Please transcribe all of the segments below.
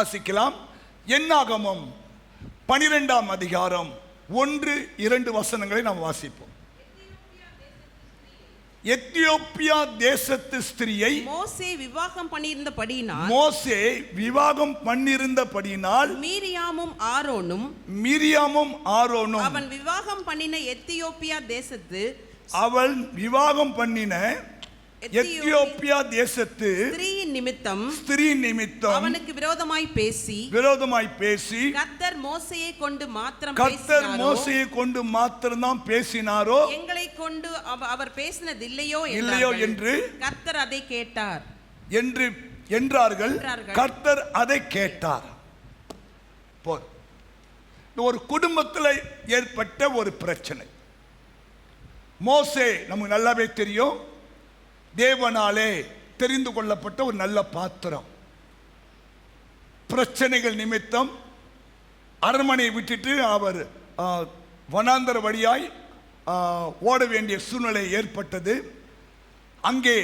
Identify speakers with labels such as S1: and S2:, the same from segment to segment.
S1: வாசிக்கலாம். என்னாகமம் 12ஆம் அதிகாரம் 1-2 வசனங்களை நாம் வாசிப்போம். எத்தியோப்பியா தேசத்து ஸ்திரியை
S2: மோசே விவாகம் பண்ணியிருந்தபடியினால்
S1: மீரியாமும் ஆரோனும்
S2: அவன் விவாகம் பண்ணின எத்தியோப்பியா தேசத்து ஸ்திரீயின் நிமித்தம்
S1: அவனுக்கு விரோதமாய் பேசி
S2: கர்த்தர் மோசேயை
S1: கொண்டு மாத்திரம் பேசினாரோ,
S2: எங்களை கொண்டு அவர் பேசினதில்லையோ
S1: என்று
S2: கர்த்தர் அதை கேட்டார்
S1: என்றார்கள். கர்த்தர் அதை கேட்டார். ஒரு குடும்பத்தில் ஏற்பட்ட ஒரு பிரச்சனை. மோசே நமக்கு நல்லாவே தெரியும், தேவனாலே தெரிந்து கொள்ளப்பட்ட ஒரு நல்ல பாத்திரம். பிரச்சனைகள் நிமித்தம் அரண்மனையை விட்டுட்டு அவர் வனாந்தர வழியாய் ஓட வேண்டிய சூழ்நிலை ஏற்பட்டது. அங்கே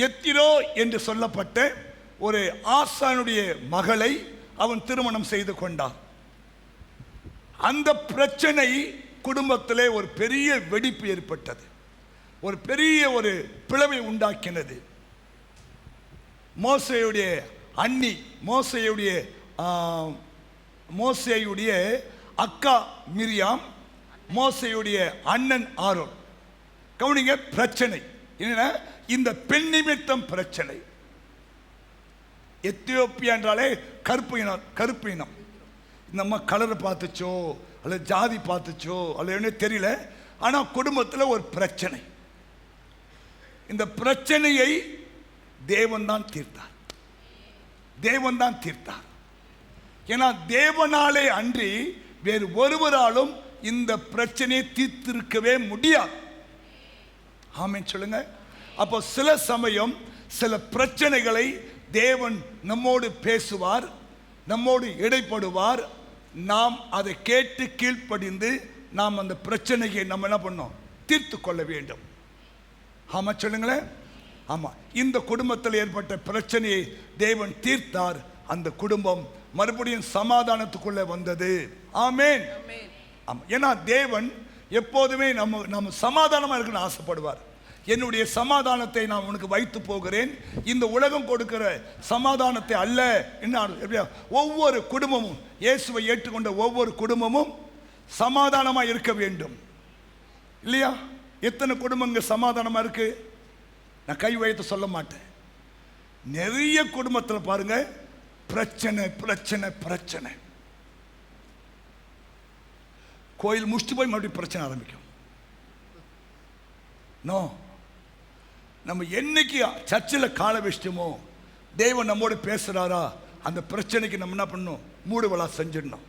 S1: எத்திரோ என்று சொல்லப்பட்ட ஒரு ஆசானுடைய மகளை அவன் திருமணம் செய்து கொண்டான். அந்த பிரச்சனை குடும்பத்திலே ஒரு பெரிய வெடிப்பு ஏற்பட்டது, ஒரு பெரிய ஒரு பிளவை உண்டாக்கினது. மோசேயுடைய அண்ணி, மோசேயுடைய அக்கா மிரியாம், மோசேயுடைய அண்ணன் ஆரோன். கவனிங்க, பிரச்சனை என்ன? இந்த பெண் நிமித்தம் பிரச்சனை. எத்தியோப்பியா என்றாலே கருப்பு இனம். நம்ம கலரை பார்த்துச்சோ அல்லது ஜாதி பார்த்துச்சோ அல்லது என்ன தெரியல, ஆனால் குடும்பத்தில் ஒரு பிரச்சனை. இந்த பிரச்சனையை தேவன் தான் தீர்த்தார். ஏன்னா தேவனாலே அன்றி வேறு ஒருவராலும் இந்த பிரச்சனையை தீர்த்திருக்கவே முடியாது. ஆமென் சொல்லுங்க. அப்போ சில சமயம் சில பிரச்சனைகளை தேவன் நம்மோடு பேசுவார், நம்மோடு இடைப்படுவார். நாம் அதை கேட்டு கீழ்ப்படிந்து நாம் அந்த பிரச்சனையை நம்ம என்ன பண்ணோம், தீர்த்து கொள்ள வேண்டும். ஆமா சொல்லுங்களேன். ஆமா, இந்த குடும்பத்தில் ஏற்பட்ட பிரச்சனையை தேவன் தீர்த்தார். அந்த குடும்பம் மறுபடியும் சமாதானத்துக்குள்ளே வந்தது. ஆமென். ஆமா, ஏன்னா தேவன் எப்போதுமே நம்ம சமாதானமா இருக்குன்னு ஆசைப்படுவார். என்னுடைய சமாதானத்தை நான் உனக்கு வைத்து போகிறேன், இந்த உலகம் கொடுக்கிற சமாதானத்தை அல்ல. என்ன, ஒவ்வொரு குடும்பமும், இயேசுவை ஏற்றுக்கொண்ட ஒவ்வொரு குடும்பமும் சமாதானமா இருக்க வேண்டும், இல்லையா? எத்தனை குடும்பங்கள் சமாதானமா இருக்கு? நான் கை வைத்து சொல்ல மாட்டேன். நிறைய குடும்பத்தில் பாருங்க, பிரச்சனை பிரச்சனை பிரச்சனை. கோயில் முடிச்சுட்டு போய் மறுபடியும் பிரச்சனை ஆரம்பிக்கும். நோ, நம்ம என்னைக்கு சர்ச்சில் கால வச்சிட்டோமோ, தேவன் நம்மோடு பேசுறாரா, அந்த பிரச்சனைக்கு நம்ம என்ன பண்ணணும், மூடுவலா செஞ்சிடணும்.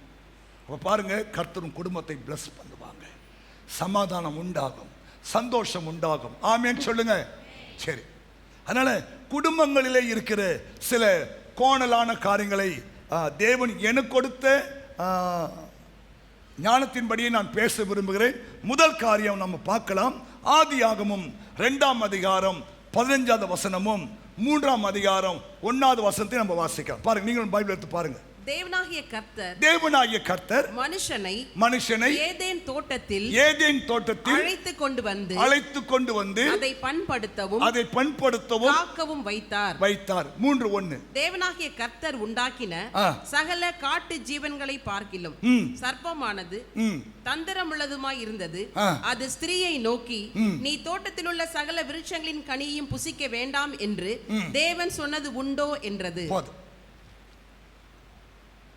S1: அப்போ பாருங்க, கர்த்தரும் குடும்பத்தை பிளஸ் பண்ணுவாங்க, சமாதானம் உண்டாகும், சந்தோஷம் உண்டாகும். ஆமென் சொல்லுங்க. சரி, அதனால குடும்பங்களிலே இருக்கிற சில கோணலான காரியங்களை தேவன் எனக்கு கொடுத்த ஞானத்தின்படியே நான் பேச விரும்புகிறேன். முதல் காரியம் நம்ம பார்க்கலாம். ஆதியாகமம் 2ஆம் அதிகாரம் 15வது வசனமும் 3ஆம் அதிகாரம் 1வது வசனத்தை நம்ம வாசிக்கலாம். பாருங்க, நீங்களும் பைபிள் எடுத்து பாருங்க.
S2: தேவனாகிய கர்த்தர்
S1: மனுஷனை
S2: ஏதேன் தோட்டத்தில்
S1: அழைத்து கொண்டு வந்து
S2: அதை பண்படுத்தவும் காக்கவும் வைத்தார்.
S1: 3:1.
S2: தேவனாகிய கர்த்தர் உண்டாக்கின சகல காட்டு ஜீவன்களை பார்க்கிலும் சர்ப்பமானது தந்திரமுள்ளதுமாய் இருந்தது. அது ஸ்திரீயை நோக்கி, நீ தோட்டத்தில் உள்ள சகல விருட்சங்களின் கனியையும் புசிக்க வேண்டாம் என்று தேவன் சொன்னது உண்டோ என்றது.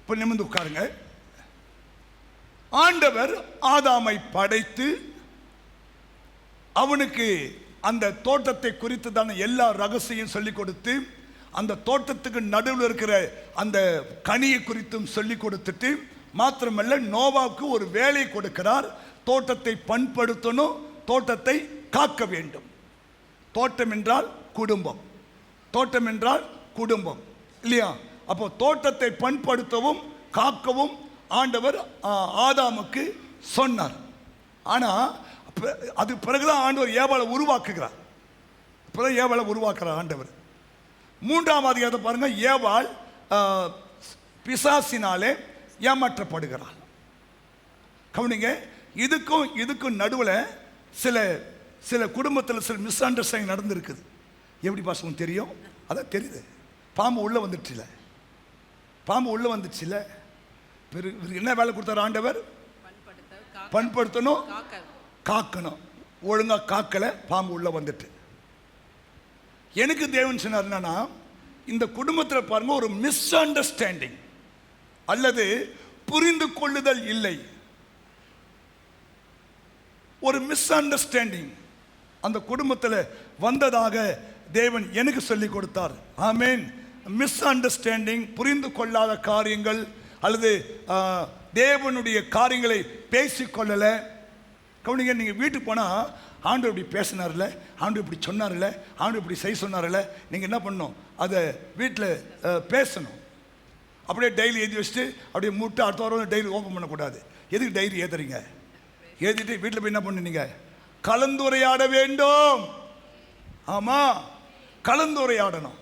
S1: இப்போ நிமிர்ந்து உட்காருங்க. ஆண்டவர் ஆதாமை படைத்து அவனுக்கு அந்த தோட்டத்தை குறித்ததான எல்லா ரகசியம் சொல்லிக் கொடுத்து, அந்த தோட்டத்துக்கு நடுவில் இருக்கிற அந்த கனியை குறித்தும் சொல்லிக் கொடுத்துட்டு, மாத்திரமல்ல நோவாவுக்கு ஒரு வேலை கொடுக்கிறார். தோட்டத்தை பண்படுத்தணும், தோட்டத்தை காக்க வேண்டும். தோட்டம் என்றால் குடும்பம் இல்லையா? அப்போ தோட்டத்தை பண்படுத்தவும் காக்கவும் ஆண்டவர் ஆதாமுக்கு சொன்னார். ஆனால் அது பிறகுதான் ஆண்டவர் ஏவாளை உருவாக்குகிறார். ஆண்டவர் 3ஆம் அதிகாரத்தை பாருங்க. ஏவாள் பிசாசினாலே ஏமாற்றப்படுகிறாள். கவனிங்க, இதுக்கும் நடுவில் சில குடும்பத்தில் சில மிஸ் அண்டர்ஸ்டாண்டிங் நடந்திருக்குது. எப்படி பாசம் தெரியும்? அதான் தெரியுது. பாம்பு உள்ளே வந்துடுச்சுல, என்ன வேலை கொடுத்தாரு ஆண்டவர்? பண்படுத்தணும், காக்கணும். ஒழுங்கா காக்கல, பாம்பு உள்ள வந்துட்டு. எனக்கு தேவன் சொன்னார் என்னன்னா, இந்த குடும்பத்தில் பாருங்க, ஒரு மிஸ் அண்டர்ஸ்டாண்டிங் அல்லது புரிந்து கொள்ளுதல் இல்லை. ஒரு மிஸ் அண்டர்ஸ்டாண்டிங் அந்த குடும்பத்தில் வந்ததாக தேவன் எனக்கு சொல்லிக் கொடுத்தார். ஆமேன். மிஸ் அண்டர்ஸ்டாண்டிங், புரிந்து கொள்ளாத காரியங்கள் அல்லது தேவனுடைய காரியங்களை பேசிக்கொள்ளலை. கவனிங்க, நீங்கள் வீட்டுக்கு போனால் ஆண்டவர் இப்படி பேசினார்ல, ஆண்டவர் இப்படி சொன்னார்ல, ஆண்டவர் இப்படி செய்ய சொன்னார்ல, நீங்கள் என்ன பண்ணணும்? அதை வீட்டில் பேசணும். அப்படியே டைரி எழுதி வச்சுட்டு அப்படியே மூட்டை அடுத்த வாரம் டைரி ஓப்பன் பண்ணக்கூடாது. எதுக்கு டைரி ஏற்றுறீங்க? எழுதிட்டு வீட்டில் போய் என்ன பண்ணுனீங்க? கலந்துரையாட வேண்டும். ஆமாம், கலந்துரையாடணும்.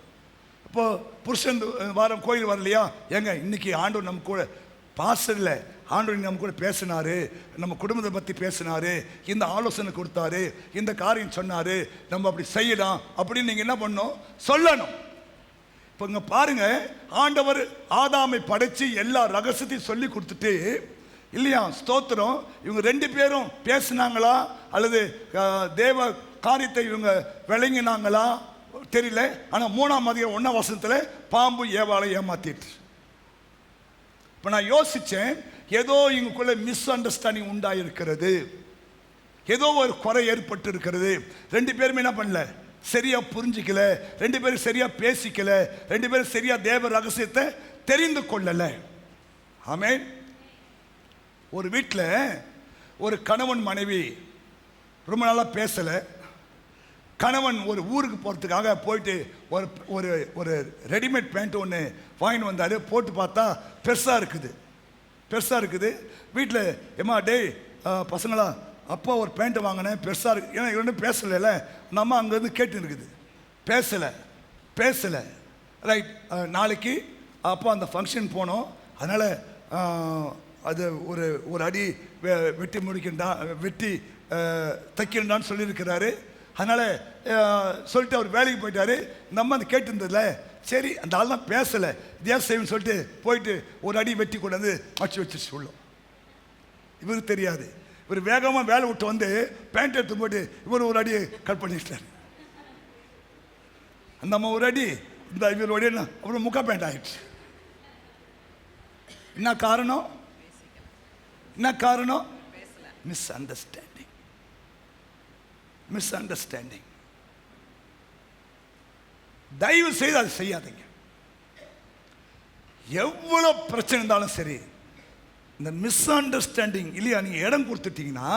S1: இப்போ புருஷன் வாரம் கோயில் வரலையா? ஏங்க இன்னைக்கு ஆண்டவர் நம்ம கூட பாஸ்டர்ல ஆண்டவர் நம்ம கூட பேசினாரு, நம்ம குடும்பத்தை பற்றி பேசினாரு, இந்த ஆலோசனை கொடுத்தாரு, இந்த காரியம் சொன்னாரு, நம்ம அப்படி செய்யலாம் அப்படின்னு நீங்கள் என்ன பண்ணணும்? சொல்லணும். இப்போ இங்கே பாருங்க, ஆண்டவர் ஆதாமை படைச்சு எல்லா ரகசியத்தையும் சொல்லி கொடுத்துட்டு இல்லையா? ஸ்தோத்திரம். இவங்க 2 பேரும் பேசினாங்களா அல்லது தேவ காரியத்தை இவங்க விளங்கினாங்களா தெரியல. ஆனால் 3ஆம் அதிகாரம் 1ஆம் வசனத்தில் பாம்பு ஏவாளை ஏமாத்திட்டு. இப்போ நான் யோசித்தேன், ஏதோ இவங்களுக்குள்ள மிஸ் அண்டர்ஸ்டாண்டிங் உண்டாயிருக்கிறது, ஏதோ ஒரு குறை ஏற்பட்டு இருக்கிறது. 2 பேருமே என்ன பண்ணல? சரியா புரிஞ்சிக்கல. 2 பேரும் சரியா பேசிக்கல. 2 பேரும் சரியா தேவ ரகசியத்தை தெரிந்து கொள்ளல. ஆமென். ஒரு வீட்டில் ஒரு கணவன் மனைவி ரொம்ப நாளாக பேசலை. கணவன் ஒரு ஊருக்கு போகிறதுக்காக போயிட்டு ஒரு ஒரு ரெடிமேட் பேண்ட் ஒன்று வாங்கிட்டு வந்தார். போட்டு பார்த்தா பெருசாக இருக்குது. வீட்டில் ஏம்மா டேய் பசங்களா, அப்பா ஒரு பேண்ட்டு வாங்கினேன் பெருசாக இருக்குது. ஏன்னா இவனும் பேசலைல்ல, அந்த அம்மா அங்கேருந்து கேட்டு இருக்குது. பேசலை. ரைட், நாளைக்கு அப்பா அந்த ஃபங்க்ஷன் போனோம், அதனால் அது ஒரு அடி வெட்டி தைக்கிறண்டான்னு சொல்லியிருக்கிறாரு. அதனால் சொல்லிட்டு அவர் வேலைக்கு போயிட்டாரு. நம்ம அந்த கேட்டுருந்ததில்ல, சரி அந்த ஆள் தான் பேசலை, தேவ செய்வன்னு சொல்லிட்டு போயிட்டு ஒரு அடி வெட்டி கொண்டாந்து வச்சு சொல்லும். இவருக்கு தெரியாது. இவர் வேகமாக வேலை விட்டு வந்து பேண்ட் எடுத்து போட்டு இவர் ஒரு அடியை கட் பண்ணிட்டார். அந்த அம்மா ஒரு அடி, இந்த இவர் ஒரு அடி, அப்புறம் முக்கா பேண்ட் ஆகிடுச்சு. என்ன காரணம்? Miss understanding. தயவு செய்து அதை செய்யாதீங்க. எவ்வளவு பிரச்சனை இருந்தாலும் சரி, இந்த மிஸ் அண்டர்ஸ்டாண்டிங் இல்லையா, நீங்க இடம் கொடுத்துட்டீங்கன்னா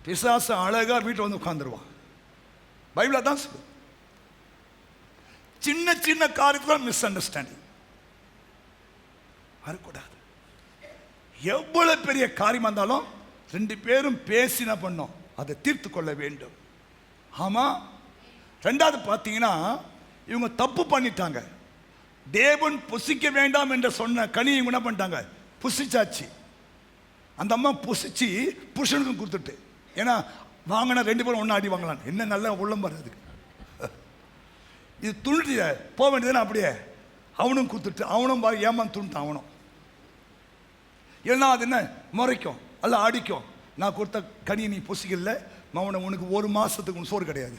S1: பிசாசு அழகா வீட்டில் வந்து உட்கார்ந்துருவான். பைபிள் தான் சொல்லு. சின்ன காரியத்தில் மிஸ் அண்டர்ஸ்டாண்டிங் வரக்கூடாது. எவ்வளவு பெரிய காரியமா இருந்தாலும் 2 பேரும் பேசின பண்ணோம், அதை தீர்த்து கொள்ள வேண்டும். ஆமா. 2வது பார்த்தீங்கன்னா, இவங்க தப்பு பண்ணிட்டாங்க. தேவன் புசிக்க வேண்டாம் என்று சொன்ன கனி இவங்க என்ன பண்ணிட்டாங்க? புசிச்சாச்சு. அந்த அம்மா புசிச்சு புருஷனுக்கும் கொடுத்துட்டு, ஏன்னா வாங்கினா 2 பேரும் ஒன்றா அடி வாங்கலாம். என்ன நல்ல உள்ளம் வர்றதுக்கு இது துணிட்டு போக வேண்டியதுன்னு அப்படியே அவனும் கொடுத்துட்டு, அவனும் ஏமாந்து துணிட்டான். அவனும் இல்லைன்னா அது என்ன முறைக்கும் அல்ல அடிக்கும். நான் கொடுத்த கனியை நீ புசிக்கல, உனக்கு 1 மாதத்துக்கு சோறு கிடையாது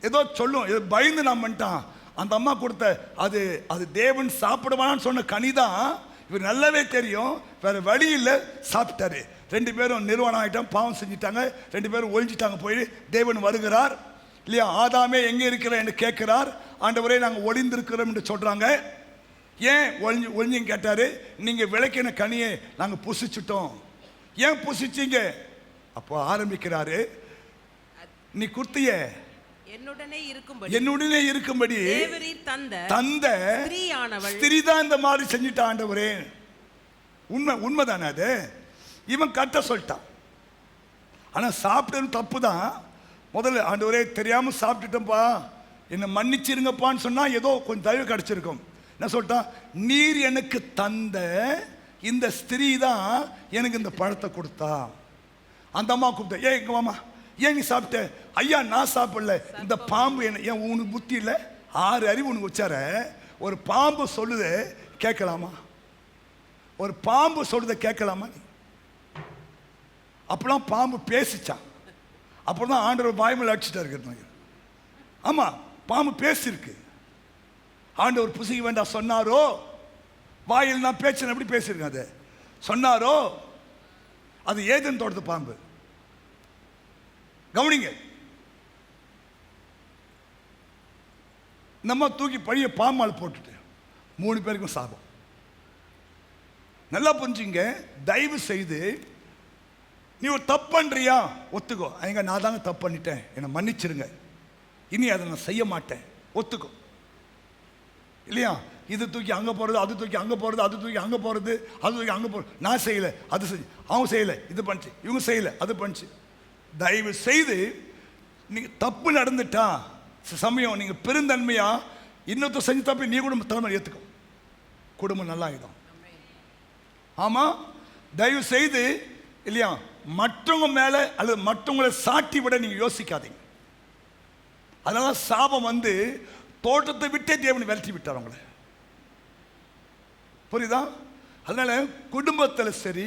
S1: ஏதோ சொல்லும். ஏதோ பயந்து நான் பண்ணிட்டான். அந்த அம்மா கொடுத்த அது தேவன் சாப்பிடுவான்னு சொன்ன கனி தான். இவர் நல்லாவே தெரியும், வேற வழி இல்லை, சாப்பிட்டாரு. 2 பேரும் நிர்வாணம் ஆகிட்டாங்க, பாவம் செஞ்சிட்டாங்க. 2 பேரும் ஒழிஞ்சிட்டாங்க. போய் தேவன் வருகிறார் இல்லையா? ஆதாமே எங்கே இருக்கிற என்று கேட்கிறார். ஆண்டவரே நாங்கள் ஒளிந்திருக்கிறோம் என்று சொல்றாங்க. ஏன் ஒளிஞ்சின்னு கேட்டாரு. நீங்க விளக்கின கனியை நாங்கள் புசிச்சிட்டோம். ஏன் புசிச்சீங்க? அப்போ ஆரம்பிக்கிறாரு, நீ குர்த்திய என்னுடனே இருக்கும்படி தந்த ஸ்திரீ தான் இந்த மாதிரி செஞ்சுட்டா. ஆண்டவரே உண்மைதானே அது? இவன் கட்ட சொல்லிட்டான். ஆனா சாப்பிட்டது தப்பு தான். முதல்ல ஆண்டவரே தெரியாம சாப்பிட்டுட்டோம்ப்பா, என்னை மன்னிச்சிருங்கப்பான்னு சொன்னா ஏதோ கொஞ்சம் தயவு கிடைச்சிருக்கும். என்ன சொல்லிட்டான்? நீர் எனக்கு தந்த இந்த ஸ்திரீ தான் எனக்கு இந்த பழத்தை கொடுத்தா. அந்த அம்மா கூப்பிட்ட, ஏன் எங்க மாமா, ஏன் நீ சாப்பிட்ட? ஐயா நான் சாப்பிடல, இந்த பாம்பு என்ன. ஏன் உனக்கு புத்தி இல்லை? 6 அறிவு உனக்கு வச்சார. ஒரு பாம்பு சொல்லுத கேட்கலாமா? ஒரு பாம்பு சொல்லுத கேட்கலாமா நீ? அப்பெல்லாம் பாம்பு பேசிச்சான். அப்பதான் ஆண்டவர் வாய்மொழி அடிச்சுட்டா இருக்கிறாங்க. ஆமா, பாம்பு பேசிருக்கு. ஆண்டவர் புசிக்க வேண்டாம் சொன்னாரோ? வாயில் நான் பேச்சு எப்படி பேசியிருக்கேன்? அது சொன்னாரோ? அது ஏதேன் தோட்டத்து பாம்பு. கவனிங்க, நம்ம தூக்கி பழைய பாம்பால் போட்டுட்டு 3 பேருக்கும் சாபம். நல்லா புரிஞ்சுங்க. தயவு செய்து நீ ஒரு தப்பு பண்றியா ஒத்துக்கோ. எங்க நான் தாங்க தப்பு பண்ணிட்டேன், என்னை மன்னிச்சிருங்க, இனி அதை நான் செய்ய மாட்டேன், ஒத்துக்கோ. இல்லையா? இது தூக்கி அங்கே போகிறது, அது தூக்கி அங்கே போகிறது, அது தூக்கி அங்கே போகிறது, அது தூக்கி அங்கே போகிறது. நான் செய்யலை, அது செஞ்சு, அவங்க செய்யலை, இது பண்ணிச்சு, இவங்க செய்யலை, அது பண்ணிச்சு. தயவு செய்து நீங்கள் தப்பு நடந்துட்டா சமயம் நீங்கள் பெருந்தன்மையா இன்னொருத்தர் செஞ்சு தப்பி நீ கூட தலைமை ஏற்றுக்கும், குடும்பம் நல்லா ஆகிடும். ஆமாம், தயவு செய்து இல்லையா மற்றவங்க மேலே அல்லது மற்றவங்களை சாட்டி விட நீங்கள் யோசிக்காதீங்க. அதனால சாபம் வந்து தோட்டத்தை விட்டே தேவனை விரட்டி விட்டார் அவங்கள. புரியுதா? அதனால குடும்பத்தில் சரி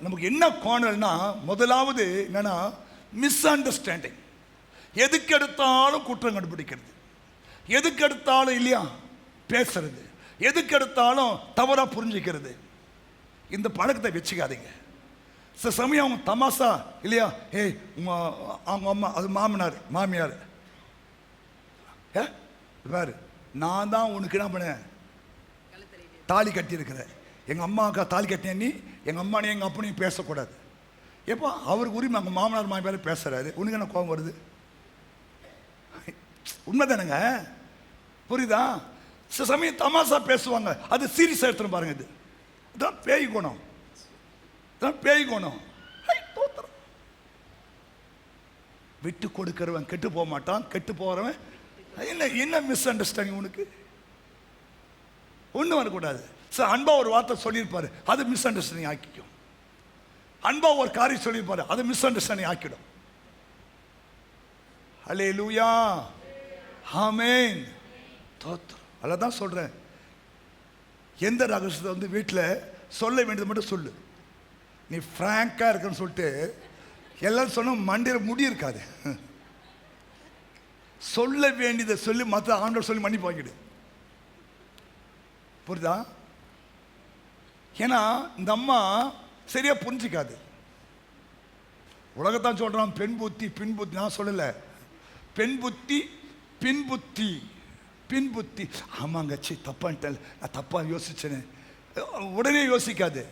S1: நமக்கு என்ன கோணல்னா, முதலாவது என்னன்னா மிஸ் அண்டர்ஸ்டாண்டிங். எதுக்கு எடுத்தாலும் குற்றம் கண்டுபிடிக்கிறது, எதுக்கு எடுத்தாலும் இல்லையா பேசுறது, எதுக்கு எடுத்தாலும் தவறா புரிஞ்சுக்கிறது. இந்த பழக்கத்தை வச்சுக்காதீங்க. சில சமயம் அவங்க தமாசா இல்லையா, ஏய் அவங்க அம்மா, அது மாமனார் மாமியார், பாரு நான் தான் உனக்கு என்ன பண்ண தாலி கட்டி இருக்கிறேன், எங்கள் அம்மாவுக்கு தாலி கட்டின நீ எங்கள் அம்மானையும் எங்கள் அப்பனையும் பேசக்கூடாது. எப்போ அவருக்கு உரிமை அங்கே மாமனார் மாமியார் பேசுகிறாரு, உனக்கு என்ன கோபம் வருது? உண்மை தானேங்க? புரியுதா? சில சமயம் தமாசா பேசுவாங்க, அது சீரியஸாக எடுத்துன்னு பாருங்க. இது இதான் பேய் குணம், இதான் பேய் குணம். விட்டு கொடுக்கிறவன் கெட்டு போக மாட்டான், கெட்டு போகிறவன் என்ன என்ன மிஸ் அண்டர்ஸ்டாண்டிங் உனக்கு? ஒன்றும் வரக்கூடாது. சார் அன்பா ஒரு வார்த்தை சொல்லியிருப்பாரு, அது மிஸ் அண்டர்ஸ்டாண்டிங் ஆக்கிக்கும். அன்பா ஒரு காரியம் சொல்லியிருப்பாரு, அது மிஸ் அண்டர்ஸ்டாண்டிங் ஆக்கிடும். அல்லேலூயா, ஆமென், தோத்திரம். அதான் சொல்றேன், எந்த ரகசியத்தை வந்து வீட்டில் சொல்ல வேண்டியது மட்டும் சொல்லு. நீ ஃப்ராங்கா இருக்குன்னு சொல்லிட்டு எல்லாரும் சொன்ன மண்டையில் முடி இருக்காது. சொல்ல வேண்டியதை சொல்லி மற்ற ஆண்டவர் சொல்லி மன்னிப்பு வாங்கிடு. புரியுதா? ஏன்னா இந்த அம்மா சரியா புரிஞ்சிக்காது. உலகத்தான் சொல்றான் பெண் புத்தி பின் புத்தி. நான் சொல்லல, பெண் புத்தி பின் புத்தி. பின் புத்தி ஆமாங்க, சி தப்பான்ட்டேன், நான் தப்பா யோசிச்சேன்னு உடனே யோசிக்காது.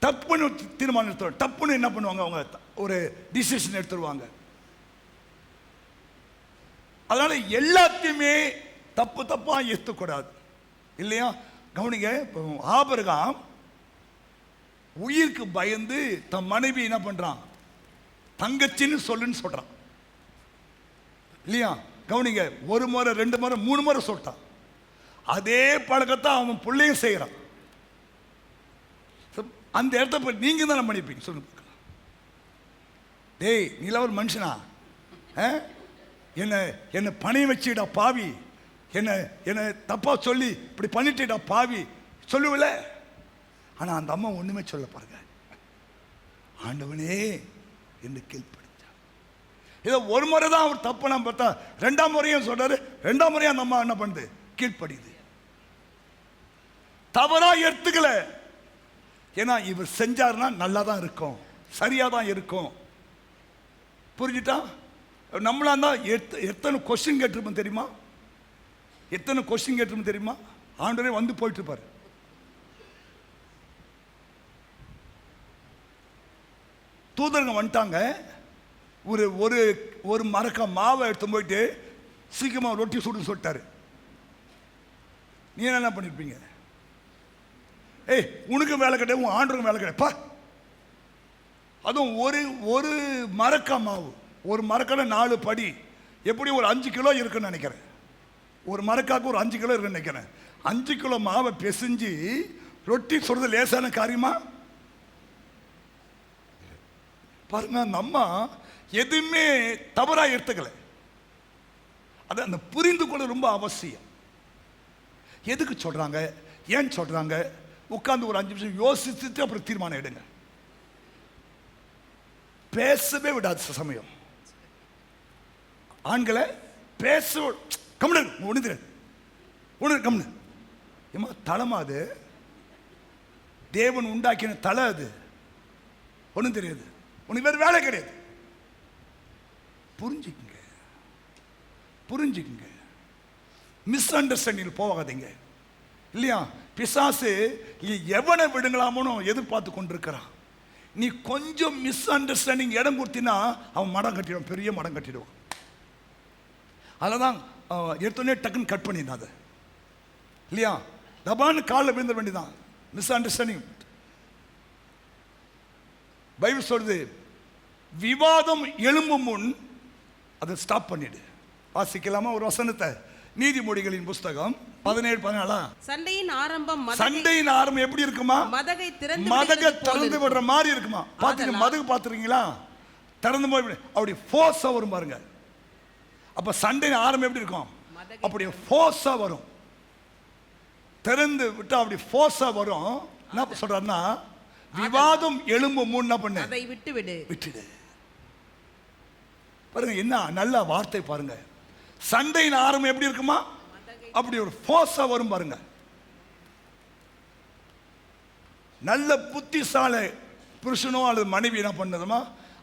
S1: தப்புன்னு தீர்மானம் எடுத்துருவாங்க. தப்புன்னு என்ன பண்ணுவாங்க, அவங்க ஒரு டிசிஷன் எடுத்துருவாங்க. அதனால எல்லாத்தையுமே தப்பு தப்பா ஏற்றுக்கூடாது, இல்லையா? கவனிங்க, ஆபிரகாம் உயிருக்கு பயந்து தன் மனைவி என்ன பண்றான், தங்கச்சின்னு சொல்லுன்னு சொல்றான், இல்லையா? கவனிங்க, 1 முறை 2 முறை 3 முறை சொல்லிட்டான். அதே பழக்கத்தை அவன் பிள்ளையும் செய்யறான். அந்த இடத்த போய் நீங்க தானே பண்ணிப்பீங்க சொல்லுங்க. டேய் நீல ஒரு மனுஷனா, என்ன பணைய வச்சுடா பாவி, என்ன தப்பா சொல்லி இப்படி பண்ணிட்டுடா பாவி சொல்லுவில்ல. ஆனா அந்த அம்மா ஒண்ணுமே சொல்ல பாருங்க, ஆண்டவனே என்று கீழ்ப்படுத்தா. ஏதோ 1 முறை தான் அவர் தப்பு நான் பார்த்தா, 2ஆம் முறையும் சொல்றாரு, 2ஆம் முறையும் அந்த அம்மா என்ன பண்ணுது, கீழ்ப்படியுது. தவறா எடுத்துக்கல. ஏன்னா இவர் செஞ்சாருன்னா நல்லா தான் இருக்கும், சரியா தான் இருக்கும். புரிஞ்சுட்டா? நம்மளா தான் எத்தனை கொஸ்டின் கேட்டிருப்போம் தெரியுமா? எத்தனை கொஸ்டின் கேட்டிருப்போம் தெரியுமா? ஆண்டவரே வந்து போயிட்டு இருப்பாரு. தூதருங்க வந்துட்டாங்க, ஒரு மரக்க மாவை எடுத்து போயிட்டு சீக்கிரமா ரொட்டி சுடுன்னு சொல்லிட்டாரு. நீ என்ன பண்ணிருப்பீங்க? ஏய் உனக்கு வேலை கிடையாது, உன் ஆண்டவருக்கு வேலை கிடையாதுப்பா. அதுவும் ஒரு மரக்கா மாவு, ஒரு மரக்கால 4 படி, எப்படி ஒரு 5 கிலோ இருக்குன்னு நினைக்கிறேன். ஒரு மரக்காக்கு ஒரு 5 கிலோ இருக்குன்னு நினைக்கிறேன். 5 கிலோ மாவை பிசைஞ்சு ரொட்டி சொல்றது லேசான காரியமா? பாருங்க, நம்ம எதுவுமே தவறா எடுத்துக்கல. அது அந்த புரிந்து கொள்ள ரொம்ப அவசியம். எதுக்கு சொல்றாங்க, ஏன் சொல்றாங்க, உட்கார்ந்து ஒரு 5 நிமிஷம் யோசிச்சுட்டு அப்புறம் தீர்மானம் எடுங்க. பேசவே விடாது சமயம். ஆண்களை பேச கம்னு ஒன்று கம்னு ஏமா தலைமா, அது தேவன் உண்டாக்கின தலை, அது ஒன்றும் தெரியாது, உனக்கு வேறு வேலை கிடையாது. புரிஞ்சுக்குங்க, புரிஞ்சுக்குங்க. மிஸ் அண்டர்ஸ்டாண்டிங் போகாதீங்க. இல்லையா? பிசாசு எவனை விடுங்களாமோ எதிர்பார்த்து கொண்டிருக்கிறான். நீ கொஞ்சம் மிஸ் அண்டர்ஸ்டாண்டிங் இடம் கொடுத்தினா அவன் மடம் கட்டிடுவான், பெரிய மடம் கட்டிடுவான். அததான் எடுத்தோடனே டக்குன்னு கட் பண்ணிடுறான் அது. இல்லையா? தபான்னு காலில் விழுந்த வேண்டியதான். Miss understanding. பைபிள் சொல்றது, விவாதம் எழும்பும் முன் அதை ஸ்டாப் பண்ணிடு. வாசிக்கலாமா ஒரு வசனத்தை? நீதிமொழிகளின் புஸ்தகம் 17:14.
S2: சண்டையின் ஆரம்பம்
S1: எப்படி இருக்குமா? மதகை திறந்து விடுற மாதிரி இருக்குமா? பாத்தீங்க, மதகு பாத்துறீங்களா? திறந்து போய் அப்படி ஃபோர்ஸா வரும் பாருங்க. அப்ப சண்டையின் ஆரம்பம் எப்படி இருக்கும்? அப்படி ஃபோர்ஸா வரும். திறந்து விட்டா அப்படி ஃபோர்ஸா வரும். என்ன சொல்றாருன்னா, விவாதம் எழும்பும் முன் என்ன பண்ணு? அதை விட்டுடு. பாருங்க, என்ன நல்ல வார்த்தை பாருங்க. சண்டையின் ஆரம்பம் எப்படி இருக்குமா? அப்படி ஒரு ஃபோர்ஸா வரும் பாருங்க. நல்ல புத்திசாலி புருஷனோ அல்லது மனைவி என்ன பண்ணதுமா,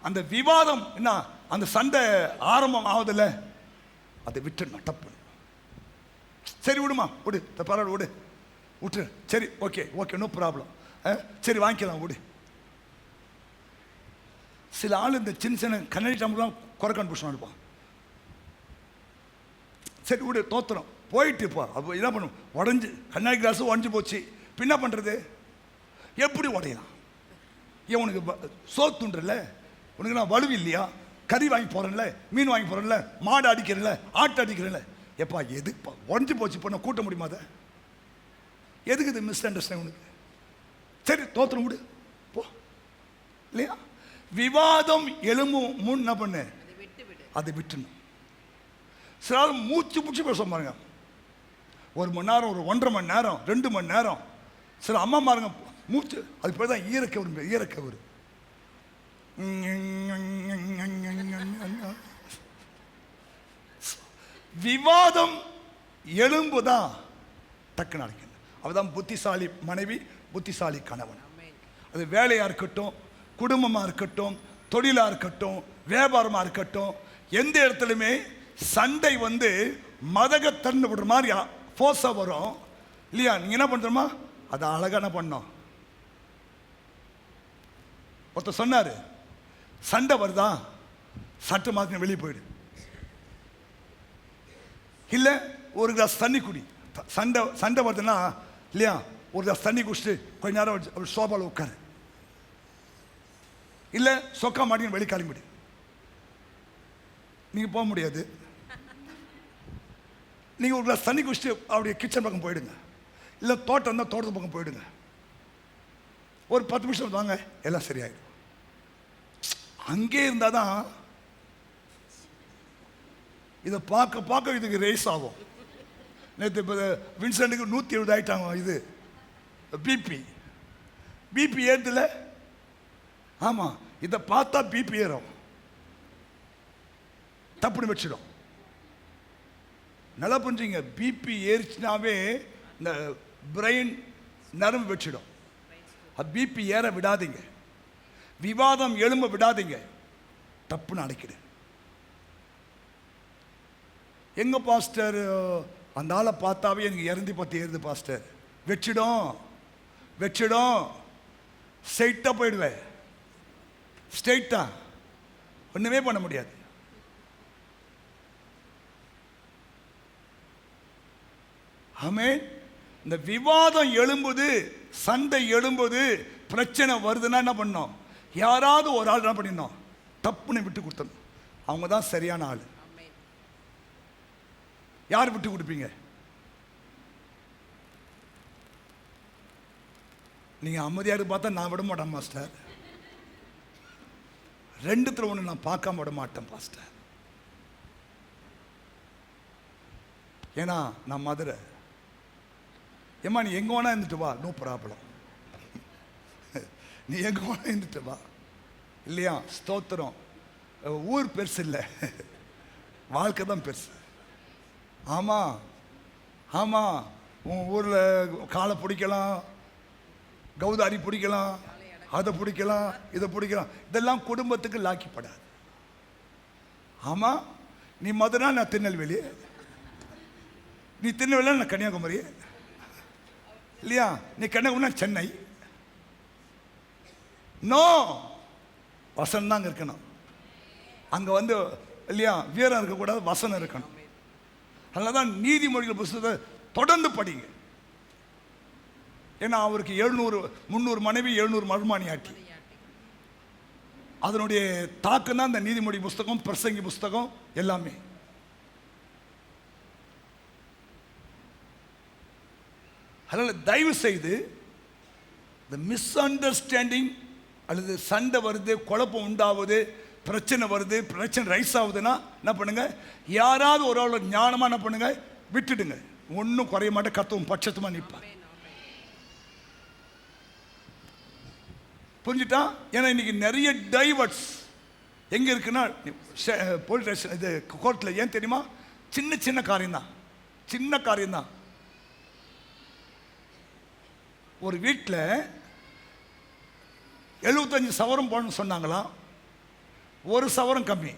S1: அந்த விவாதம் என்ன, அந்த சண்டை ஆரம்பம் ஆகுதுல்ல, அதை விட்டுடணும். தப்பு. சரி விடுமா, விடு, பரவாயில்ல, விடு, விட்டு. சரி, ஓகே, நோ ப்ராப்ளம், சரி வாங்கிக்கலாம், விடு. சில ஆள் இந்த சின்ன கண்ணாடி டம்லாம் குறை கண்டுபிடிச்சு இருப்பான். சரி விடு, தோத்துறோம், போயிட்டு இப்போ அப்போ என்ன பண்ணும்? உடஞ்சி கண்ணாடி கிளாஸும் உடஞ்சி போச்சு. இப்போ என்ன பண்ணுறது? எப்படி உடையலாம்? ஏன் உனக்கு சோத்துன்றல? உனக்கு நான் வலுவு இல்லையா? கறி வாங்கி போகிறேன்ல, மீன் வாங்கி போகிறேன்ல, மாடு அடிக்கிறேன்ல, ஆட்டை அடிக்கிறேன்ல, எப்பா எதுப்பா உடஞ்சி போச்சு, இப்போ நான் கூட்ட முடியுமா? அதை எதுக்கு இது மிஸ் அண்டர்ஸ்டாண்டிங் உனக்கு? சரி தோத்துறோம், விடு, போ. இல்லையா? விவாதம் எழும்பும் முன் என்ன பண்ணு? அதை விட்டுணும். சில மூச்சு பேச பாருங்க. 1 மணி நேரம், ஒரு 1.5 மணி நேரம், 2 மணி நேரம். சில அம்மா மாருங்க மூச்சு, அது பேர் தான் ஈரக்கவர். விவாதம் எலும்புதான் டக்குன்னு அடைக்கணும். அவதான் புத்திசாலி மனைவி, புத்திசாலி கணவன். அது வேலையா இருக்கட்டும், குடும்பமா இருக்கட்டும், தொழிலா இருக்கட்டும், வியாபாரமா இருக்கட்டும், எந்த இடத்துலையுமே சண்டை மதக தண்டு விடுற மாதிரி ஃபோர்ஸா வரும். இல்லையா? நீங்க என்ன பண்றோமா, அதை அழகா என்ன பண்ணோம்? ஒருத்தர் சொன்னாரு, சண்டை வருதா, சட்டை மாத்திரம் வெளியே போயிடு, இல்ல ஒரு கிளாஸ் தண்ணி குடி. சண்டை வருதுன்னா இல்லையா, ஒரு கிளாஸ் தண்ணி குடிச்சிட்டு கொஞ்ச நேரம் சோபாவில் உட்காரு, இல்ல சொக்கா மாட்டின்னு வெளியே கிளம்பிடு. நீங்க போக முடியாது. நீங்க ஒரு கிளாஸ் தண்ணி குடிச்சிட்டு அப்படியே கிச்சன் பக்கம் போயிடுங்க, இல்ல தோட்டம் இருந்தால் தோட்டத்து பக்கம் போயிடுங்க. ஒரு 10 நிமிஷம் வாங்க, எல்லாம் சரியாயிடும். அங்கே இருந்தாதான் இதை பார்க்க இதுக்கு ரேஸ் ஆகும். நேற்று இப்போ வின்சென்ட்டுக்கு 170 ஆயிட்டாங்க. இது பிபி ஏறுதுல. ஆமாம், இதை பார்த்தா பிபி ஏறும், தப்புன்னு வச்சிடும். நல்லா புரிஞ்சுங்க, பிபி ஏறிச்சுனாவே இந்த பிரெயின் நரம்பு வச்சிடும். பிபி ஏற விடாதீங்க, விவாதம் எழும்ப விடாதீங்க, தப்புன்னு அடைக்கிடு. எங்க பாஸ்டர் அந்த ஆளை பார்த்தாவே எனக்கு இறந்தி பற்றி ஏறுது பாஸ்டர். வச்சிடும் ஸ்ட்ரெயிட்டா போயிடுவேன். ஸ்ட்ரெயிட்டா ஒண்ணுமே பண்ண முடியாது. ஆமென். இந்த விவாதம் எழும்புது, சண்டை எழும்புது, பிரச்சனை வருதுன்னா என்ன பண்ணோம்? யாராவது ஒரு ஆள் என்ன பண்ணிடணும்? தப்புன்னு விட்டு கொடுத்தணும். அவங்க தான் சரியான ஆள். யார் விட்டு கொடுப்பீங்க? நீங்க அமைதியாக பார்த்தா நான் விட மாட்டேன் மாஸ்டர். ரெண்டுத்துல ஒன்று நான் பார்க்காம விட மாட்டேன் பாஸ்டர். ஏன்னா நான் மதுரை. ஏம்மா நீ எங்கே வேணா இருந்துட்டு வா, நோ ப்ராப்ளம். நீ எங்கே வேணா இருந்துட்டு வா, இல்லையா? ஸ்தோத்திரம். ஊர் பெருசு இல்லை, வாழ்க்கை தான் பெருசு. ஆமாம் ஆமாம், உன் ஊரில் காலை பிடிக்கலாம், கௌதாரி பிடிக்கலாம், அதை பிடிக்கலாம், இதை பிடிக்கலாம். இதெல்லாம் குடும்பத்துக்கு லாக்கிப்படாது. ஆமாம், நீ மதுரை, நான் திருநெல்வேலி. நீ திருநெல்வேலி, நான் கன்னியாகுமரி, இல்லையா? நீ கன்னியாகுமரி, சென்னை. நோ, வசனம் தாங்க இருக்கணும் அங்கே வந்து, இல்லையா? வீரம் இருக்கக்கூடாது, வசனம் இருக்கணும். அதனால தான் நீதிமொழிகள் புத்தகத்தை தொடர்ந்து படிங்க. ஏன்னா அவருக்கு 300 மனைவி 700 மருமானியாட்டி. அதனுடைய தாக்கம் தான் இந்த நீதிமொழி புஸ்தகம், பிரசங்கி புஸ்தகம் எல்லாமே. அதனால தயவு செய்து இந்த மிஸ் அண்டர்ஸ்டாண்டிங் அல்லது சண்டை வருது, குழப்பம் உண்டாவது, பிரச்சனை வருது, பிரச்சனை ரைஸ் ஆகுதுன்னா என்ன பண்ணுங்க? யாராவது ஒரு ஆள் ஞானமா என்ன பண்ணுங்க? விட்டுடுங்க. ஒன்றும் குறைய மாட்டேன், கத்துவும் பட்சத்துமா நிற்பார். புரிஞ்சுட்டா? ஏன்னா இன்னைக்கு நிறைய டைவர்ட்ஸ் எங்க இருக்குன்னா போலீஸ் ஸ்டேஷன், இது கோர்ட்டில். ஏன் தெரியுமா? சின்ன சின்ன காரியம்தான், சின்ன காரியம்தான். ஒரு வீட்டில் 75 சவரம் போடணும்னு சொன்னாங்களாம், 1 சவரம் கம்மி.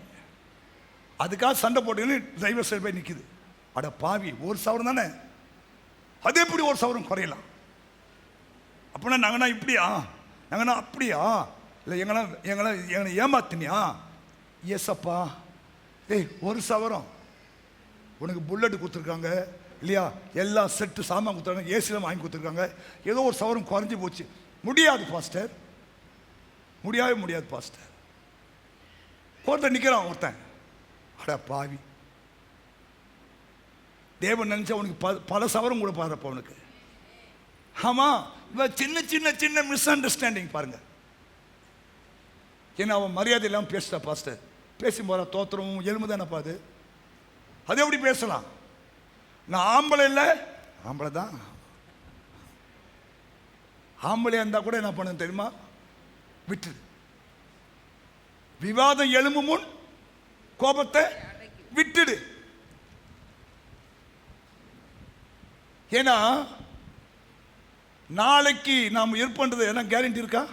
S1: அதுக்காக சண்டை போட்டுன்னு டிரைவர் சைடு போய் நிற்குது. அட பாவி, 1 சவரம் தானே, அது எப்படி 1 சவரம் குறையலாம்? அப்படின்னா நாங்கண்ணா இப்படியா, நாங்கண்ணா அப்படியா, இல்லை எங்களை ஏமாத்தினியா? எஸ் அப்பா. ஏய், 1 சவரம் உனக்கு புல்லட் கொடுத்துருக்காங்க, இல்லையா? எல்லா செட்டு சாமான் கொடுத்துருக்காங்க, ஏசிலாம் வாங்கி கொடுத்துருக்காங்க, ஏதோ 1 சவரம் குறைஞ்சி போச்சு. முடியாது பாஸ்டர், முடியவே முடியாது பாஸ்டர். கோர்ட்டில் நிற்கிறான் ஒருத்தன். அட பாவி, தேவன் நினைச்சா உனக்கு பல சவரம் கூட பாருப்ப உனக்கு. ஆமா, சின்ன சின்ன சின்ன மிஸ் அண்டர்ஸ்டாண்டிங் பாருங்க. ஏன்னா அவன் மரியாதை இல்லாமல் பேசுறா பாஸ்டர். பேசி போற தோத்திரமும் எலும்பு தானே பாது, அது எப்படி பேசலாம்? நான் ஆம்பளை இல்லை, ஆம்பளை தான். ஆம்பளையா இருந்தா கூட என்ன பண்ண தெரியுமா? விட்டு விவாதம் எழும்பு முன் கோபத்தை விட்டுடு. ஏன்னா நாளைக்கு நாம் இருப்பது என்ன கேரண்டி இருக்கா?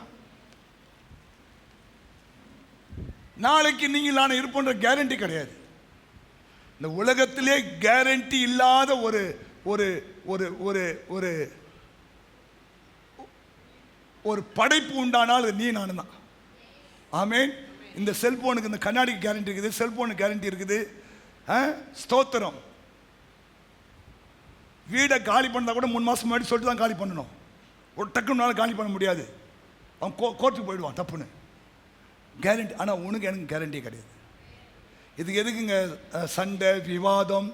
S1: நாளைக்கு நீங்கள் நான் இருப்பன்ற கேரண்டி கிடையாது. இந்த உலகத்திலே கேரண்டி இல்லாத ஒரு ஒரு ஒரு ஒரு ஒரு ஒரு படைப்பு உண்டானால் நீ நானு தான். ஆமேன். இந்த செல்போனுக்கு, இந்த கண்ணாடிக்கு கேரண்டி இருக்குது, செல்போனுக்கு கேரண்டி இருக்குது. ஸ்தோத்திரம். வீடை காலி பண்ணா கூட 3 மாதம் முன்னாடி சொல்லிட்டு தான் காலி பண்ணணும். ஒரு டக்குனால காலி பண்ண முடியாது. அவன் கோர்ட்டுக்கு போயிடுவான் தப்புன்னு. கேரண்டி. ஆனால் உனக்கு எனக்கு கேரண்டி கிடையாது. இதுக்கு எதுக்குங்க சண்டை, விவாதம்,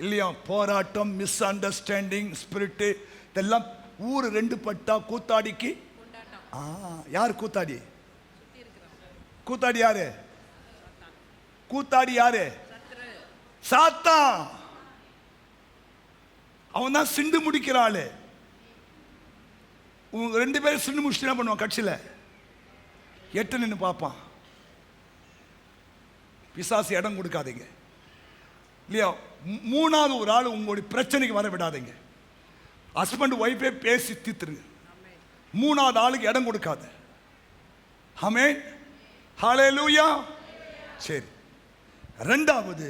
S1: இல்லையா? போராட்டம், மிஸ் அண்டர்ஸ்டாண்டிங் ஸ்பிரிட்டு, இதெல்லாம் ஊர் 2 பட்டா கூத்தாடிக்கு. யார் கூத்தாடி? கூத்தாடி யாரு? கூத்தாடி யாரு? சாத்தான். அவன் தான் சிண்டு முடிக்கிற ஆளு. உங்க 2 பேரும் சிண்டு முடிச்சுட்டு என்ன பண்ணுவான்? கட்சியில் 8 நின்று பார்ப்பான். பிசாசு இடம் கொடுக்காதீங்க, இல்லையா? 3வது ஒரு ஆள் உங்களுடைய பிரச்சனைக்கு வர விடாதீங்க. ஹஸ்பண்ட் ஒய்ஃபே பேசி தீர்த்துருங்க. 3வது ஆளுக்கு இடம் கொடுக்காது. ஆமென். ஹல்லேலூயா. சரி, 2வது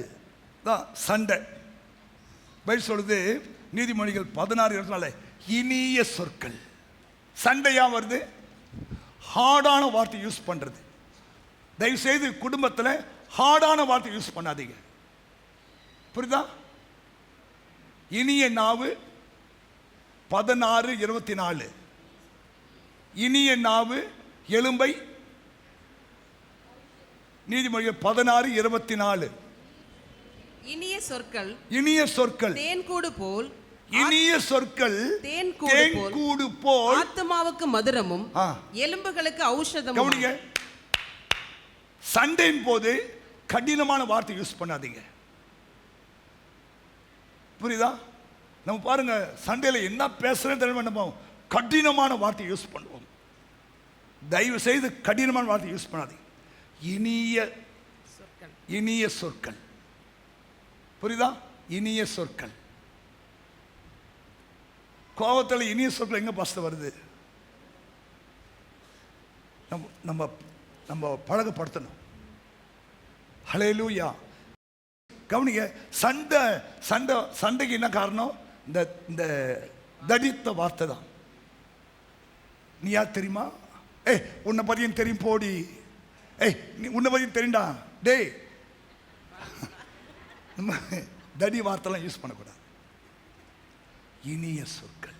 S1: தான் சண்டை. பைபிள் சொல்லுது நீதிமொழிகள் 16:24, இனிய சொற்கள். சண்டையா வருது, ஹார்டான வார்த்தை யூஸ் பண்றது. தயவு செய்து குடும்பத்தில் ஹார்டான வார்த்தை யூஸ் பண்ணாதீங்க. புரியுதா? இனிய நாவு 16:24. இனிய நாவு எலும்பை, நீதிமொழிகள் 16:24.
S2: இனிய சொற்கள்
S1: இனிய சொற்கள்
S2: தேன்கூடு போல்
S1: இனிய சொற்கள்
S2: தேன்கூடு
S1: போல்
S2: ஆத்மாவுக்கு மதுரமும் எலும்புகளுக்கு ஔஷதமும்.
S1: கவனிங்க, சண்டையின் போது கடினமான வார்த்தை யூஸ் பண்ணாதீங்க. புரியுதா? நம்ம பாருங்க, சண்டையில் என்ன பேசுறேன்னு தெரியுமா, நம்ம கடினமான வார்த்தை யூஸ் பண்ணுவோம். தயவு செய்து கடினமான வார்த்தை யூஸ் பண்ணாதீங்க. இனிய சொற்கள். புரியுதா? இனிய சொற்கள். கோபத்தில் இனிய சொற்கள் எங்க பாஸ்டர் வருது? நம்ம நம்ம பழகப்படுத்தணும். ஹல்லேலூயா. கவனிங்க, சண்டைக்கு என்ன காரணம்? இந்த தடித்த வார்த்தை தான். நீ யார் தெரியுமா? உன்னை பத்தியும் தெரியும் போடி. உன்னை பத்தியும் தெரியும்டா டேய். தடி வார்த்தைலாம் யூஸ் பண்ணக்கூடாது. இனிய சொற்கள்.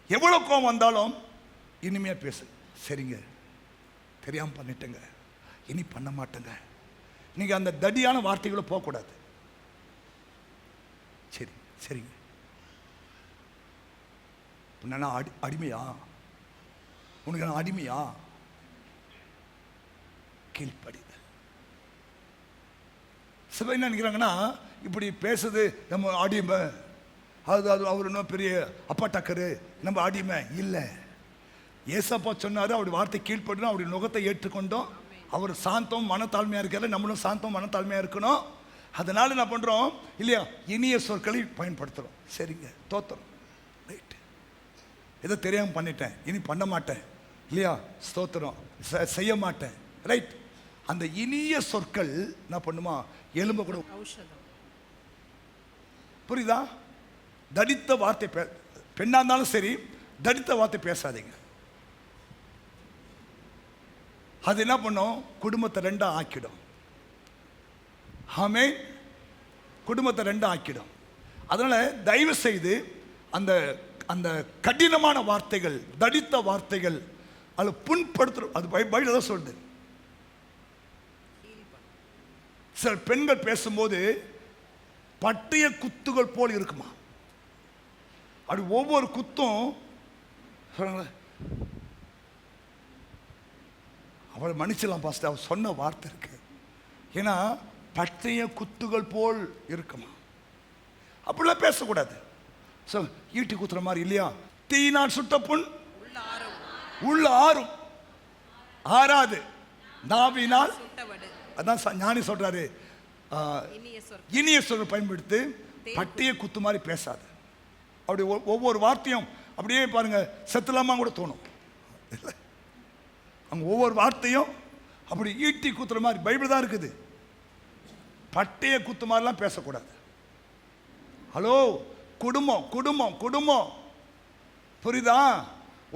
S1: எவ்வளவு கோபம் வந்தாலும் இனிமையா பேசு. சரிங்க, தெரியாம பண்ணிட்டேங்க, இனி பண்ண மாட்டேங்க. நீங்க அந்த தடியான வார்த்தைகளை போகக்கூடாது. சரி சரிங்க. நான் அடிமையா? உனக்கு நான் அடிமையா? கீழ்ப்படிதல். சில என்ன நினைக்கிறாங்கன்னா, இப்படி பேசுது நம்ம அடிமை, அது அவர் இன்னும் பெரிய அப்பா டக்கரு, நம்ம அடிமை இல்லை. ஏசப்பா சொன்னாரு, அவருடைய வார்த்தை கீழ்ப்படினோம், அவருடைய நுகத்தை ஏற்றுக்கொண்டோம். அவர் சாந்தம் மனத்தாழ்மையா இருக்காரு, நம்மளும் சாந்தம் மனத்தாழ்மையா இருக்கணும். அதனால என்ன பண்றோம் இல்லையா, இனிய சொற்களை பயன்படுத்துறோம். சரிங்க, தோத்திரம், ரைட். ஏதோ தெரியாம பண்ணிட்டேன், இனி பண்ண மாட்டேன் இல்லையா, ஸ்தோத்திரம், செய்ய மாட்டேன், ரைட். அந்த இனிய சொற்கள் என்ன பண்ணுமா, எலும்ப கூட
S2: ஔஷதம்.
S1: புரியுதா? தடித்த வார்த்தை பெண்ணா இருந்தாலும் சரி, தடித்த வார்த்தை பேசாதீங்க. அது என்ன பண்ணும், குடும்பத்தை ரெண்டா ஆக்கிடும். ஆமென். குடும்பத்தை ரெண்டா ஆக்கிடும். அதனால தயவு செய்து அந்த அந்த கடினமான வார்த்தைகள், தடித்த வார்த்தைகள், அது புண்படுத்தும். அது பைபிள் தான் சொல்லுது. சில பெண்கள் பேசும்போது பட்டய குத்துகள் போல் இருக்குமா. அப்படி ஒவ்வொரு குத்தும் சொல்லுங்களேன், அவளை மன்னிச்சலாம் பாஸ்டர், அவள் சொன்ன வார்த்தை இருக்கு. ஏன்னா பட்டய குத்துகள் போல் இருக்குமா. அப்படிலாம் பேசக்கூடாது. ஈட்டி குத்துற மாதிரி இல்லையா. தீயினால் சுட்ட புண் உள்ள ஆறும், ஆறாது நாவினால். அதான் ஞானி சொல்றாரு, இனிய சொல் பயன்படுத்தி பட்டய குத்து மாதிரி பேசாது. அப்படி ஒவ்வொரு வார்த்தையும் அப்படியே பாருங்க, செத்துலாமா கூட தோணும். அவங்க ஒவ்வொரு வார்த்தையும் அப்படி ஈட்டி குத்துற மாதிரி பைபிள் தான் இருக்குது. பட்டய குத்து மாதிரிலாம் பேசக்கூடாது. ஹலோ, குடும்பம் குடும்பம் குடும்பம். புரியுதா?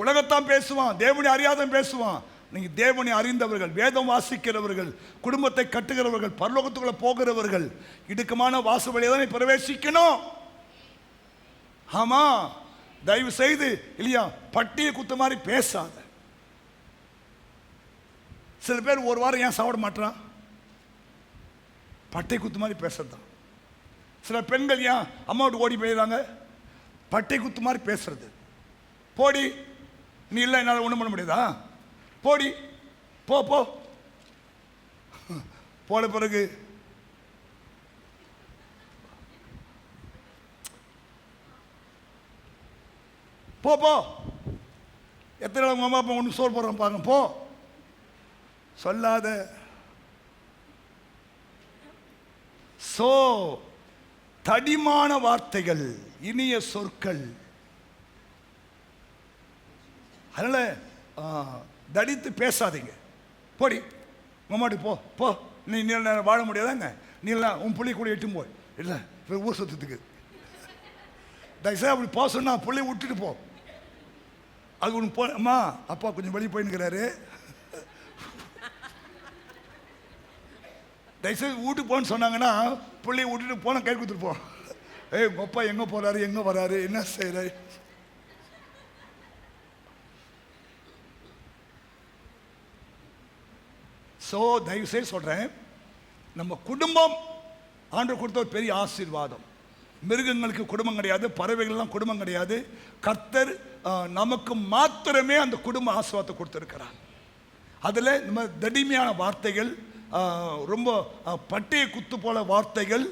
S1: உலகத்தான் பேசுவான், தேவனை அறியாதான் பேசுவான். நீங்க தேவனை அறிந்தவர்கள், வேதம் வாசிக்கிறவர்கள், குடும்பத்தை கட்டுகிறவர்கள், பரலோகத்துக்குள்ள போகிறவர்கள், இடுக்கமான வாசல் வழியை தான் பிரவேசிக்கணும். ஆமா, தயவு செய்து இல்லையா, பட்டிய குத்த மாதிரி பேசாத. சில பேர் ஒரு வாரம் ஏன் சாப்பிட மாட்டான், பட்டை குத்து மாதிரி பேசுறதுதான். சில பெண்கள் ஏன் அம்மா விட்டு ஓடி போயிடுறாங்க, பட்டை குத்து மாதிரி பேசுறது. போடி, நீ இல்லை என்னால் ஒன்றும் பண்ண முடியாதா, போடி, போ போ. போன பிறகு போ போ, எத்தனை உங்க அம்மா அப்பா ஒன்று சோறு போடுறோம் பாருங்க, போ சொல்லாத. தடிமான வார்த்தைகள், இனிய சொற்கள். அதனால தடித்து பேசாதீங்க. போடி உமாட்டி, போ போ, நீ நீல நேரம் வாழ முடியாதாங்க, நீலாம் உன் புள்ளி கூட எட்டும் போய் இல்லை ஊர் சுத்தத்துக்கு. தயவுசெய்து அப்படி போ சொன்னா புள்ளைய விட்டுட்டு போ. அது ஒன்று போ, அம்மா அப்பா கொஞ்சம் வெளியே போயின்னுக்கிறாரு, தயவுசெய்து வீட்டுக்கு போன்னு சொன்னாங்கன்னா பிள்ளைய விட்டுட்டு போன கை கொடுத்துட்டு போ. உங்க அப்பா எங்கே போறாரு, எங்கே வராரு, என்ன செய்யறாரு. தயவுசெய்து சொல்றேன், நம்ம குடும்பம் ஆண்டவர் கொடுத்த ஒரு பெரிய ஆசீர்வாதம். மிருகங்களுக்கு குடும்பம் கிடையாது, பறவைகள்லாம் குடும்பம் கிடையாது. கர்த்தர் நமக்கு மாத்திரமே அந்த குடும்ப ஆசீர்வாதத்தை கொடுத்துருக்கிறார். அதில் நம்ம தடிமையான வார்த்தைகள், ரொம்ப பட்டையை குத்து போல வார்த்தைகள்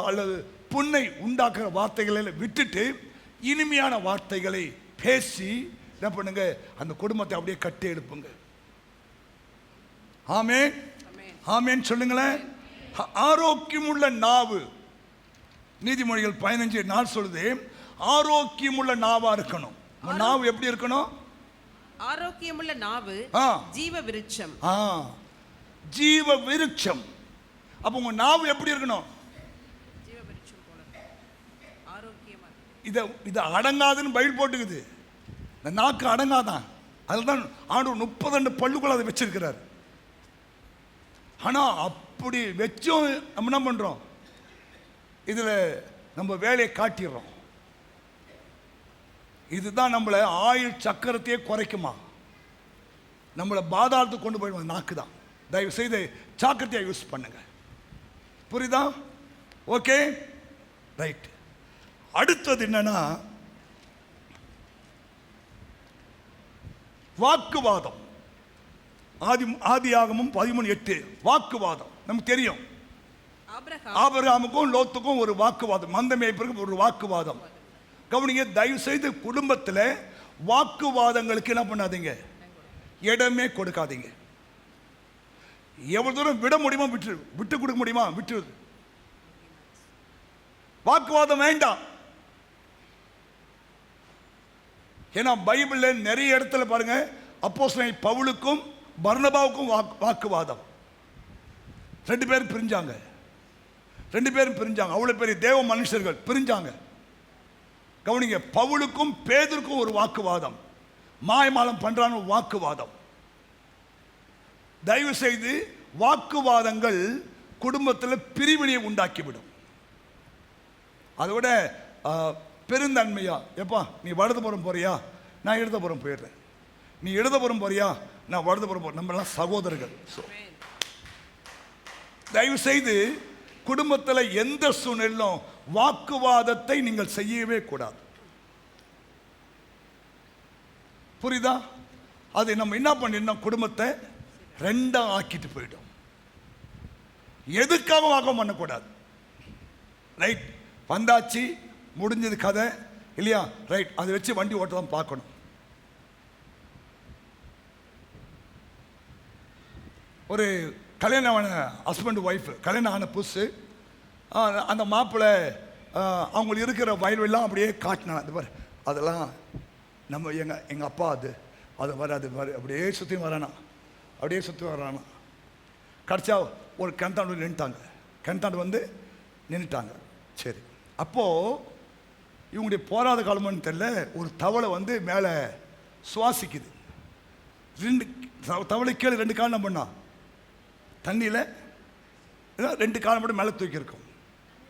S1: அல்லது புண்ணை உண்டாக்குற வார்த்தைகளை விட்டுட்டு இனிமையான வார்த்தைகளை பேசி என்ன பண்ணுங்க, அந்த குடும்பத்தை அப்படியே கட்டி எழுப்புங்க. ஆமென், ஆமென் சொல்லுங்களேன். ஆரோக்கியமுள்ள நாவு, நீதிமொழிகள் 15:4 சொல்லுது, ஆரோக்கியமுள்ள நாவா இருக்கணும். நாவு எப்படி இருக்கணும்?
S2: ஆரோக்கியமுள்ள நாவு ஜீவ விருட்சம்.
S1: ஜீவ விருட்சம். அப்ப உங்க நாவு எப்படி இருக்கணும்?
S2: ஜீவ விருட்சம் போல ஆரோக்கியமா.
S1: இத அடங்காதுன்னு பைபிள் போட்டுக்குது. இந்த நாக்கு அடங்காதான். அதுதான் ஆண்டவர் 32 பல்லுக்குள்ள அதை வச்சிருக்கிறார். ஆனா அப்படி வச்சும் நம்ம என்ன பண்றோம்? இதுல நம்ம வேலையை காட்டிடுறோம். இதுதான் நம்மளை ஆயுள் சக்கரத்தையே குறைக்குமா, நம்மளை பாதாளத்துக்கு கொண்டு போயிடுவோம். நாக்கு தான். தயவு செய்து சாக்கிரத்தையா யூஸ் பண்ணுங்க. புரியுதா? Okay, right. அடுத்தது என்னன்னா வாக்குவாதம். ஆதியாகமம் 13:8 வாக்குவாதம் நமக்கு தெரியும். ஆபிரகாமுக்கும் லோத்துக்கும் ஒரு வாக்குவாதம், மந்த மேய்ப்பருக்கு ஒரு வாக்குவாதம். கவனிங்க, தயவு செய்து குடும்பத்தில் வாக்குவாதங்களுக்கு என்ன பண்ணாதீங்க, இடமே கொடுக்காதீங்க. எவ்வளவு தூரம் விட முடியுமா விட்டு கொடுக்க முடியுமா விட்டு. வாக்குவாதம் வேண்டாம். ஏன்னா பைபிளில் நிறைய இடத்துல பாருங்க, அப்போஸ்தலன் பவுலுக்கும் பர்னபாவுக்கும் வாக்குவாதம். 2 பேரும் பிரிஞ்சாங்க. அவ்வளவு பெரிய தேவ மனுஷர்கள் பிரிஞ்சாங்க. கவனிங்க, பவுலுக்கும் பேதுருக்கும் ஒரு வாக்குவாதம், மாயமாலம் பண்றான்னு வாக்குவாதம். தயவு செய்து வாக்குவாதங்கள் குடும்பத்தில் பிரிவினையை உண்டாக்கிவிடும். அதோட பெருந்தன்மையா, எப்பா நீ வலதுபுறம் போறியா, நான் இடதுபுறம் போயிடுறேன், நீ இடதுபுறம் போறியா, நான் வலதுபுறம் போறேன், நம்ம எல்லாம் சகோதரர்கள். தயவு செய்து குடும்பத்தில் எந்த சூழ்நிலையிலும் வாக்குவாதத்தை நீங்கள் செய்யவே கூடாது. புரியுதா? அது நம்ம என்ன பண்ணிடணும், குடும்பத்தை 2 ஆக்கிட்டு போயிடும். எதுக்காக வாக்கம் பண்ணக்கூடாது. ரைட், வந்தாச்சு, முடிஞ்சது கதை இல்லையா? ரைட், அதை வச்சு வண்டி ஓட்ட தான் பார்க்கணும். ஒரு கல்யாணம் ஆன ஹஸ்பண்ட் ஒய்ஃபு, கல்யாணம் ஆன புதுசு, அந்த மாப்பிள்ளை அவங்களுக்கு இருக்கிற வயல்வெல்லாம் அப்படியே காட்டினான். அது பாரு, அதெல்லாம் நம்ம எங்கள் அப்பா, அது வராது அப்படியே சுற்றி வரானா. கடைசியா ஒரு கிணத்தாண்டு நின்றுட்டாங்க. கிணத்தாண்டு வந்து நின்றுட்டாங்க. சரி, அப்போது இவங்களுடைய போராத காலமானு தெரியல, ஒரு தவளை வந்து மேலே சுவாசிக்குது. 2 தவளை கீழே 2 கால் என்ன பண்ணா, தண்ணியில் 2 காலம் மட்டும் மேலே தூக்கியிருக்கும்.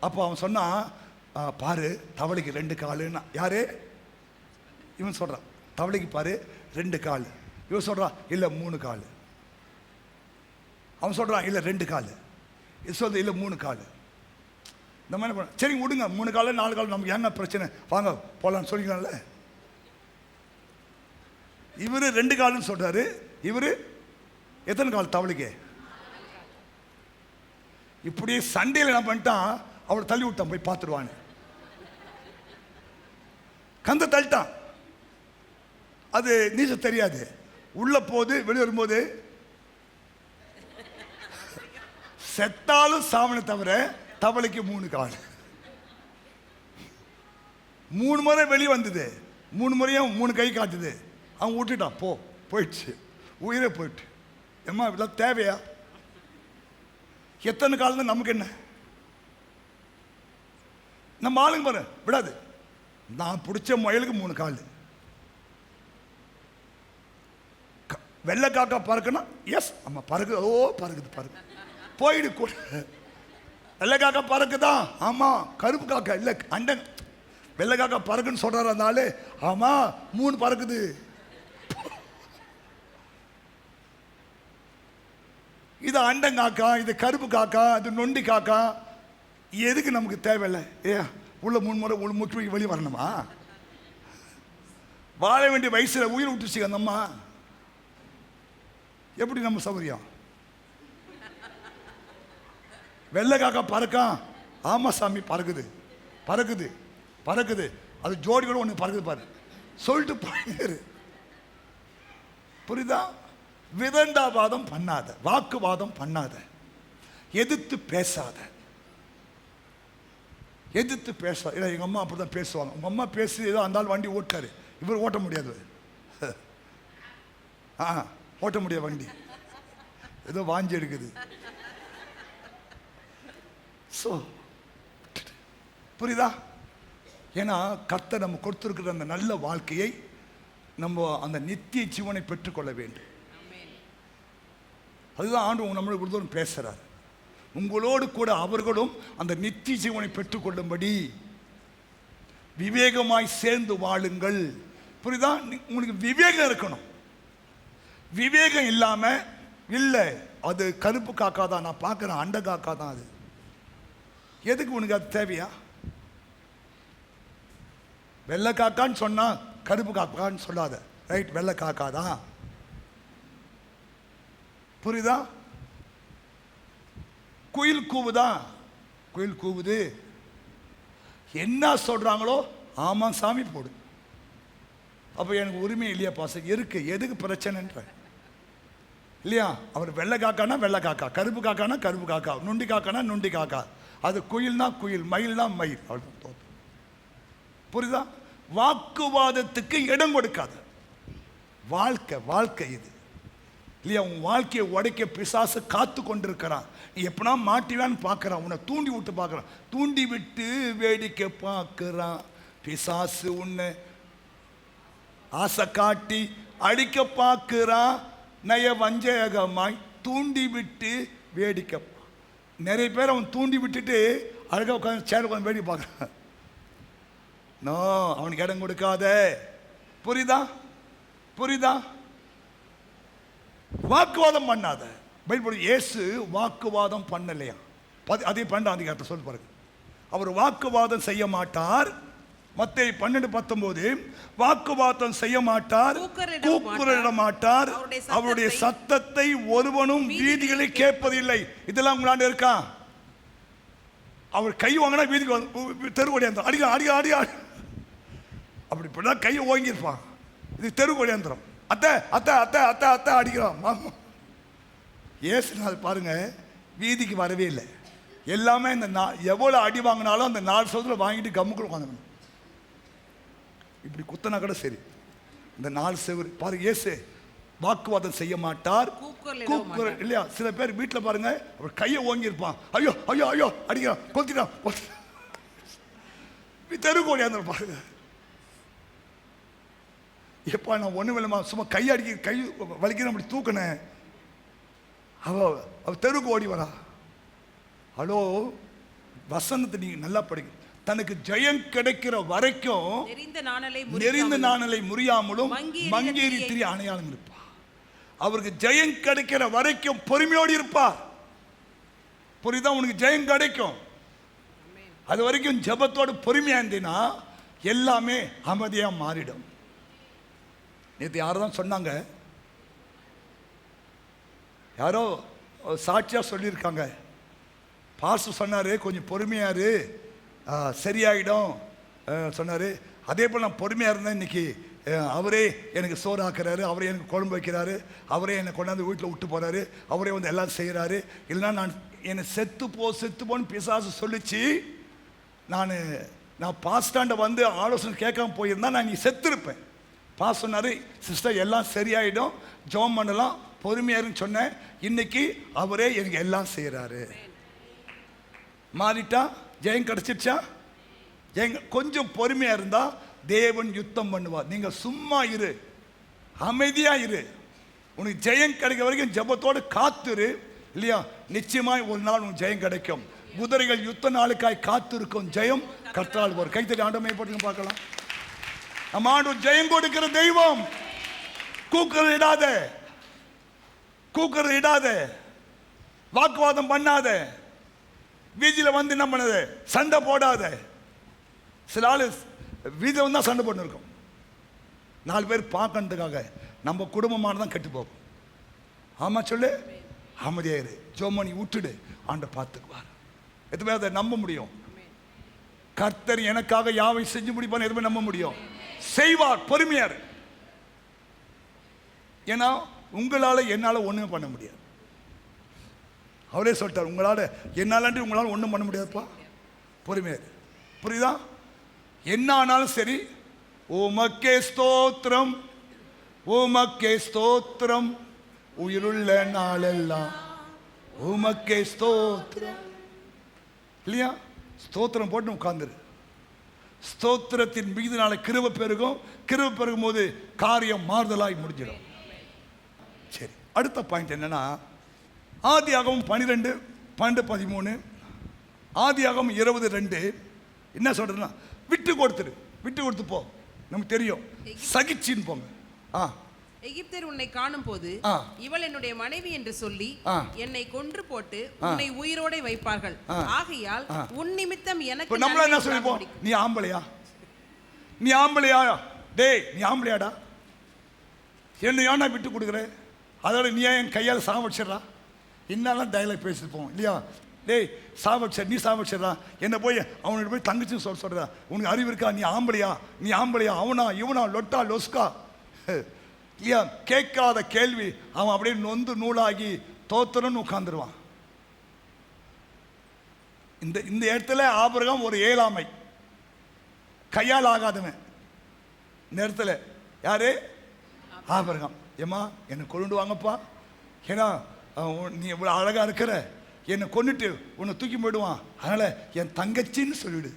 S1: அப்போ அவன் சொன்னான், பாரு தவளைக்கு 2 காலுன்னா. யாரு? இவன் சொல்கிறான், தவளைக்கு பாரு 2 கால். இவன் சொல்கிறான், இல்லை 3 கால். அவன் சொல்கிறான், இல்லை 2 கால். இது சொல்றது, இல்லை 3 கால். இந்த மாதிரி பண்ண, சரி விடுங்க, 3 கால் 4 கால் நமக்கு என்ன பிரச்சனை, வாங்க போகலான்னு சொல்லிக்கலாம்ல. இவர் 2 கால்னு சொல்கிறாரு, இவர் எத்தனை கால் தவளைக்கு? இப்படியே சண்டையில் என்ன பண்ணிட்டான், அவளை தள்ளி விட்டான், போய் பார்த்துருவான்னு. கந்த தள்ளிட்டான். அது நீச்சல் தெரியாது, உள்ள போது வெளியே வரும்போது செத்தாலும் சாவனை தவிர தவளைக்கு 3 கால். 3 முறை வெளியே வந்தது, 3 முறையும் 3 கை காட்டுது. அவன் விட்டுட்டான், போயிடுச்சு, உயிரே போயிட்டு. ஏம்மா இதெல்லாம் தேவையா? எத்தனை காலம் தான் நமக்கு என்ன? நம்ம ஆளுங்க பாரு விடாது. நான் பிடிச்ச முயலுக்கு 3 கால். வெள்ளை காக்கா பறக்கணும், எஸ் அம்மா பறக்குது, பறக்குது போயிடு கூட. வெள்ளை காக்கா பறக்குதா? ஆமா. கருப்பு காக்கா இல்லை, அண்டன் வெள்ளை காக்கா பறக்குன்னு சொல்றாரு அந்த ஆளு. ஆமா 3 பறக்குது. இது அண்டங்காக்கா, இது கருப்பு காக்கா, இது நொண்டி காக்கா, எதுக்கு நமக்கு தேவையில்லை? உள்ள 3 முறை உள்ள முற்றி வெளியே வரணுமா? வாழ வேண்டிய வயசுல உயிர் விட்டுச்சு அந்த அம்மா. எப்படி நம்ம சௌகரியம்? வெள்ளை காக்கா பறக்கான். ஆமா சாமி, பறக்குது பறக்குது பறக்குது. அது ஜோடி கூட ஒன்று பறக்குது பாரு சொல்லிட்டு போயிரு. புரியுதா? விதண்டாவாதம் பண்ணாத, வாக்குவாதம் பண்ணாத, எதிர்த்து பேசாத, எதிர்த்து பேசாத. இல்லை, எங்கள் அம்மா அப்படி தான் பேசுவாங்க. உங்கள் அம்மா பேசி ஏதோ அந்த ஆள் வண்டி ஓட்டாரு, இவர் ஓட்ட முடியாது. ஓட்ட முடியாது வண்டி, ஏதோ வாஞ்சி எடுக்குது. ஸோ புரியுதா? ஏன்னா கர்த்தர் நம்ம கொடுத்துருக்கிற அந்த நல்ல வாழ்க்கையை நம்ம அந்த நித்திய ஜீவனை பெற்றுக்கொள்ள வேண்டும். அதுதான் ஆண்டவன் நம்மளுக்கு ஒரு தூரம் பேசுகிறார். உங்களோடு கூட அவர்களும் அந்த நித்திய ஜீவனை பெற்றுக்கொள்ளும்படி விவேகமாய் சேர்ந்து வாழுங்கள். புரியுதா? உங்களுக்கு விவேகம் இருக்கணும். விவேகம் இல்லாம இல்லை, அது கருப்பு காக்கா தான், நான் பார்க்குறேன் அண்ட காக்கா தான், அது எதுக்கு உனக்கு அது தேவையா? வெள்ளை காக்கான்னு சொன்னா கருப்பு காக்கான்னு சொல்லாத, ரைட்? வெள்ளை காக்கா தான். புரியுதா? குயில் கூவுதா? குயில் கூவுது. என்ன சொல்றாங்களோ ஆமா சாமி போடு. அப்ப எனக்கு உரிமை இல்லையா பாச? இருக்கு. எதுக்கு பிரச்சனைன்ற இல்லையா? அவர் வெள்ளை காக்கானா வெள்ளை காக்கா, கருப்பு காக்கானா கருப்பு காக்கா, நுண்டி காக்கானா நுண்டி காக்கா. அது குயில்னா குயில், மயில்னா மயில். அவ்வளோ. புரியுதா? வாக்குவாதத்துக்கு இடம் கொடுக்காத. வாழ்க்கை வாழ்க்கை இது இல்லையா? உன் வாழ்க்கையை உடைக்க பிசாசு காத்து கொண்டிருக்கிறான். நீ எப்பனா மாட்டிவான்னு பார்க்குறான், உன்னை தூண்டி விட்டு பார்க்குறான், தூண்டி விட்டு வேடிக்கை பார்க்குறான். பிசாசு உன்னை ஆசை காட்டி அடிக்க பார்க்குறான். நய வஞ்சகமாய் தூண்டி விட்டு வேடிக்கை. நிறைய பேர் அவன் தூண்டி விட்டுட்டு அழகாக உட்காந்து சேர் உட்காந்து வேடிக்கை பார்க்குறான். நோ, அவனுக்கு இடம் கொடுக்காத. புரியுதா? புரியுதா? வாக்குவாதம் பண்ணாத. பைபிள் இயேசு வாக்குவாதம் பண்ணலையா? அதே 12ஆம் அதிகாரத்தை சொல்லி பாருங்க. அவர் வாக்குவாதம் செய்ய மாட்டார். மத்தேயு 12:19 வாக்குவாதம் செய்ய மாட்டார், கூக்குரலிட மாட்டார், அவருடைய சத்தத்தை ஒருவனும் வீதிகளில் கேட்பதில்லை. இதெல்லாம் உங்களாண்ட இருக்கா? அவர் கை வாங்கினா வீதிக்கு தெருவடியாந்திரம் அடிக்க அடிக்க அடிக்க அப்படிப்படிதான் கையை ஓங்கியிருப்பான். இது தெருவடியாந்திரம். அத்தை அத்தை அத்தை அத்தை அத்தை அடிக்கிறான். மாமா ஏசுநாள் பாருங்க, வீதிக்கு வரவே இல்லை. எல்லாமே இந்த எவ்வளோ அடி வாங்கினாலும் அந்த 4 சதத்தில் வாங்கிட்டு கம்முக்குள்ள உட்காந்துக்கணும். இப்படி குத்தனா கூட சரி, இந்த 4 செவரு பாருங்க. இயேசு வாக்குவாதம் செய்ய மாட்டார், கூக்குரல் இல்லையா? சில பேர் வீட்டில் பாருங்க, அவர் கையை ஓங்கியிருப்பான். ஐயோ ஐயோ ஐயோ அடிக்கிறான், கொத்திட்டான், தெருக்கோடி அந்த பாருங்க. எப்பா நான் ஒன்றும் இல்லைம்மா, சும்மா கை அடிக்க கை வலிக்கிற அப்படி தூக்கினேன். அவ தெருக்கு ஓடி வரா. ஹலோ, வசனத்தை நீங்க நல்லா படிக்க. தனக்கு ஜெயம் கிடைக்கிற வரைக்கும் நெறிந்த நாணலை முறியாமலும் மங்கேறி திரிய அணையாளம் இருப்பா. அவருக்கு ஜெயம் கிடைக்கிற வரைக்கும் பொறுமையோடு இருப்பார். புரியுதா? உனக்கு ஜெயம் கிடைக்கும். அது வரைக்கும் ஜெபத்தோடு பொறுமையா இருந்தீங்கன்னா எல்லாமே அமைதியா மாறிடும். நேற்று யாரும் தான் சொன்னாங்க, யாரோ சாட்சியாக சொல்லியிருக்காங்க. பாஸ்டர் சொன்னார், கொஞ்சம் பொறுமையாரு சரியாயிடும் சொன்னார். அதே போல் நான் பொறுமையாக இருந்தேன். இன்னைக்கு அவரே எனக்கு சோறு ஆக்குறாரு, அவரே எனக்கு குழம்பு வைக்கிறாரு, அவரே என்னை கொண்டாந்து வீட்டில் விட்டு போகிறாரு, அவரே வந்து எல்லாம் செய்கிறாரு. இல்லைன்னா நான் என்னை செத்துப்போன்னு பிசாசு சொல்லிச்சு. நான் பாஸ்டாண்ட வந்து ஆலோசனை கேட்காம போயிருந்தா நான் நீ செத்துருப்பேன். பாஸ் சொன்னார், சிஸ்டர் எல்லாம் சரியாயிடும், ஜெபம் பண்ணலாம், பொறுமையாருன்னு சொன்னேன். இன்னைக்கு அவரே எனக்கு எல்லாம் செய்கிறாரு. மாறிட்டா? ஜெயம் கிடைச்சிருச்சா? ஜெயம். கொஞ்சம் பொறுமையா இருந்தா தேவன் யுத்தம் பண்ணுவார். நீங்க சும்மா இரு, அமைதியா இரு. உனக்கு ஜெயம் கிடைக்க வரைக்கும் ஜெபத்தோடு காத்துரு இல்லையா? நிச்சயமாய் ஒரு நாள் உனக்கு ஜெயம் கிடைக்கும். குதிரைகள் யுத்த நாளுக்காய் காத்திருக்கும், ஜெயம் கர்த்தரால் வரும். கைத்தறி ஆண்டவரை போட்டு பார்க்கலாம். நம்ம ஆண்டவர் ஜெயம் கொடுக்கிற தெய்வம். கூக்குரல் இடாத, கூக்குரல் இடாத. வாக்குவாதம் பண்ணாத, வீதியில் வந்து என்ன பண்ணாத, சண்டை போடாத. சில ஆள் வீதியில் வந்து தான் சண்டை போட்டு இருக்கோம். 4 பேர் பார்க்கறதுக்காக நம்ம குடும்பமான தான் கெட்டு போகும். ஆமா சொல்லு, அமைதியாயிரு, ஜோமணி விட்டுடு, ஆண்டவர் பார்த்துக்குவார். எதுவுமே அதை நம்ப முடியும். கர்த்தர் எனக்காக யாவை செஞ்சு முடிப்பான்னு எதுவுமே நம்ப முடியும். செய்வார், பொறுமையார். ஏன்னா உங்களால் என்னால் ஒன்றுமே பண்ண முடியாது. அவரே சொல்லிட்டார், உங்களால் என்னாலாண்டி உங்களால் ஒன்றும் பண்ண முடியாதுப்பா, பொறுமையார். புரியுதா? என்ன ஆனாலும் சரி, உமக்கே ஸ்தோத்திரம், உமக்கே ஸ்தோத்திரம், உயிருள்ள நாளெல்லாம் உமக்கே ஸ்தோத்திரம். இல்லையா? ஸ்தோத்திரம் போட்டு உட்கார்ந்துரு. ஸ்தோத்திரத்தின் மீது நாளை கிருபை பெருகும். கிருபை பெருகும் போது காரியம் மாறுதலாய் முடிஞ்சிடும். சரி, அடுத்த பாயிண்ட் என்னன்னா, ஆதியாகமம் 12:13, ஆதியாகமம் 20:2 என்ன சொல்றதுன்னா, விட்டு கொடுத்துரு, விட்டு கொடுத்து போ. நமக்கு தெரியும், சகிச்சின்னு போங்க.
S2: எகிப்தர் உன்னை காணும் போது இவள் என்னுடைய மனைவி என்று சொல்லி என்னை கொன்று போட்டு உன்னை உயிரோட வைப்பார்கள். ஆகையால் உன் நிமித்தம் எனக்கு
S1: நம்மள என்ன சொல்லிப்போம், நீ ஆம்பளையா, நீ ஆம்பளையா, டேய் நீ ஆம்பளையாடா, என்னையா நான் விட்டு கொடுக்குறேன், அதோட நீ என் கையால் சாவடிச்சிடறா, இன்னெல்லாம் டைலாக் பேசிருப்போம் இல்லையா? டேய் சாவடிச்ச, நீ சாவடிச்சிடறா, என்ன போய் அவனுக்கு போய் தங்கச்சின்னு சொல்கிறா, உனக்கு அறிவு இருக்கா, நீ ஆம்பளையா, நீ ஆம்பளையா, அவனா இவனா, லொட்டா லொஸ்கா இல்லையா? கேட்காத கேள்வி அவன் அப்படியே நொந்து நூலாகி தோத்தரன்னு உட்கார்ந்துருவான். இந்த இடத்துல ஆபிரகாம் ஒரு ஏழாமை, கையால் ஆகாதவன். இந்த இடத்துல யாரு? ஆபிரகாம். ஏமா என்னை கொண்டு வாங்கப்பா, ஏன்னா நீ இவ்வளோ அழகா இருக்கிற, என்னை கொண்டுட்டு உன்னை தூக்கி போயிடுவான், அதனால என் தங்கச்சின்னு சொல்லிவிடு.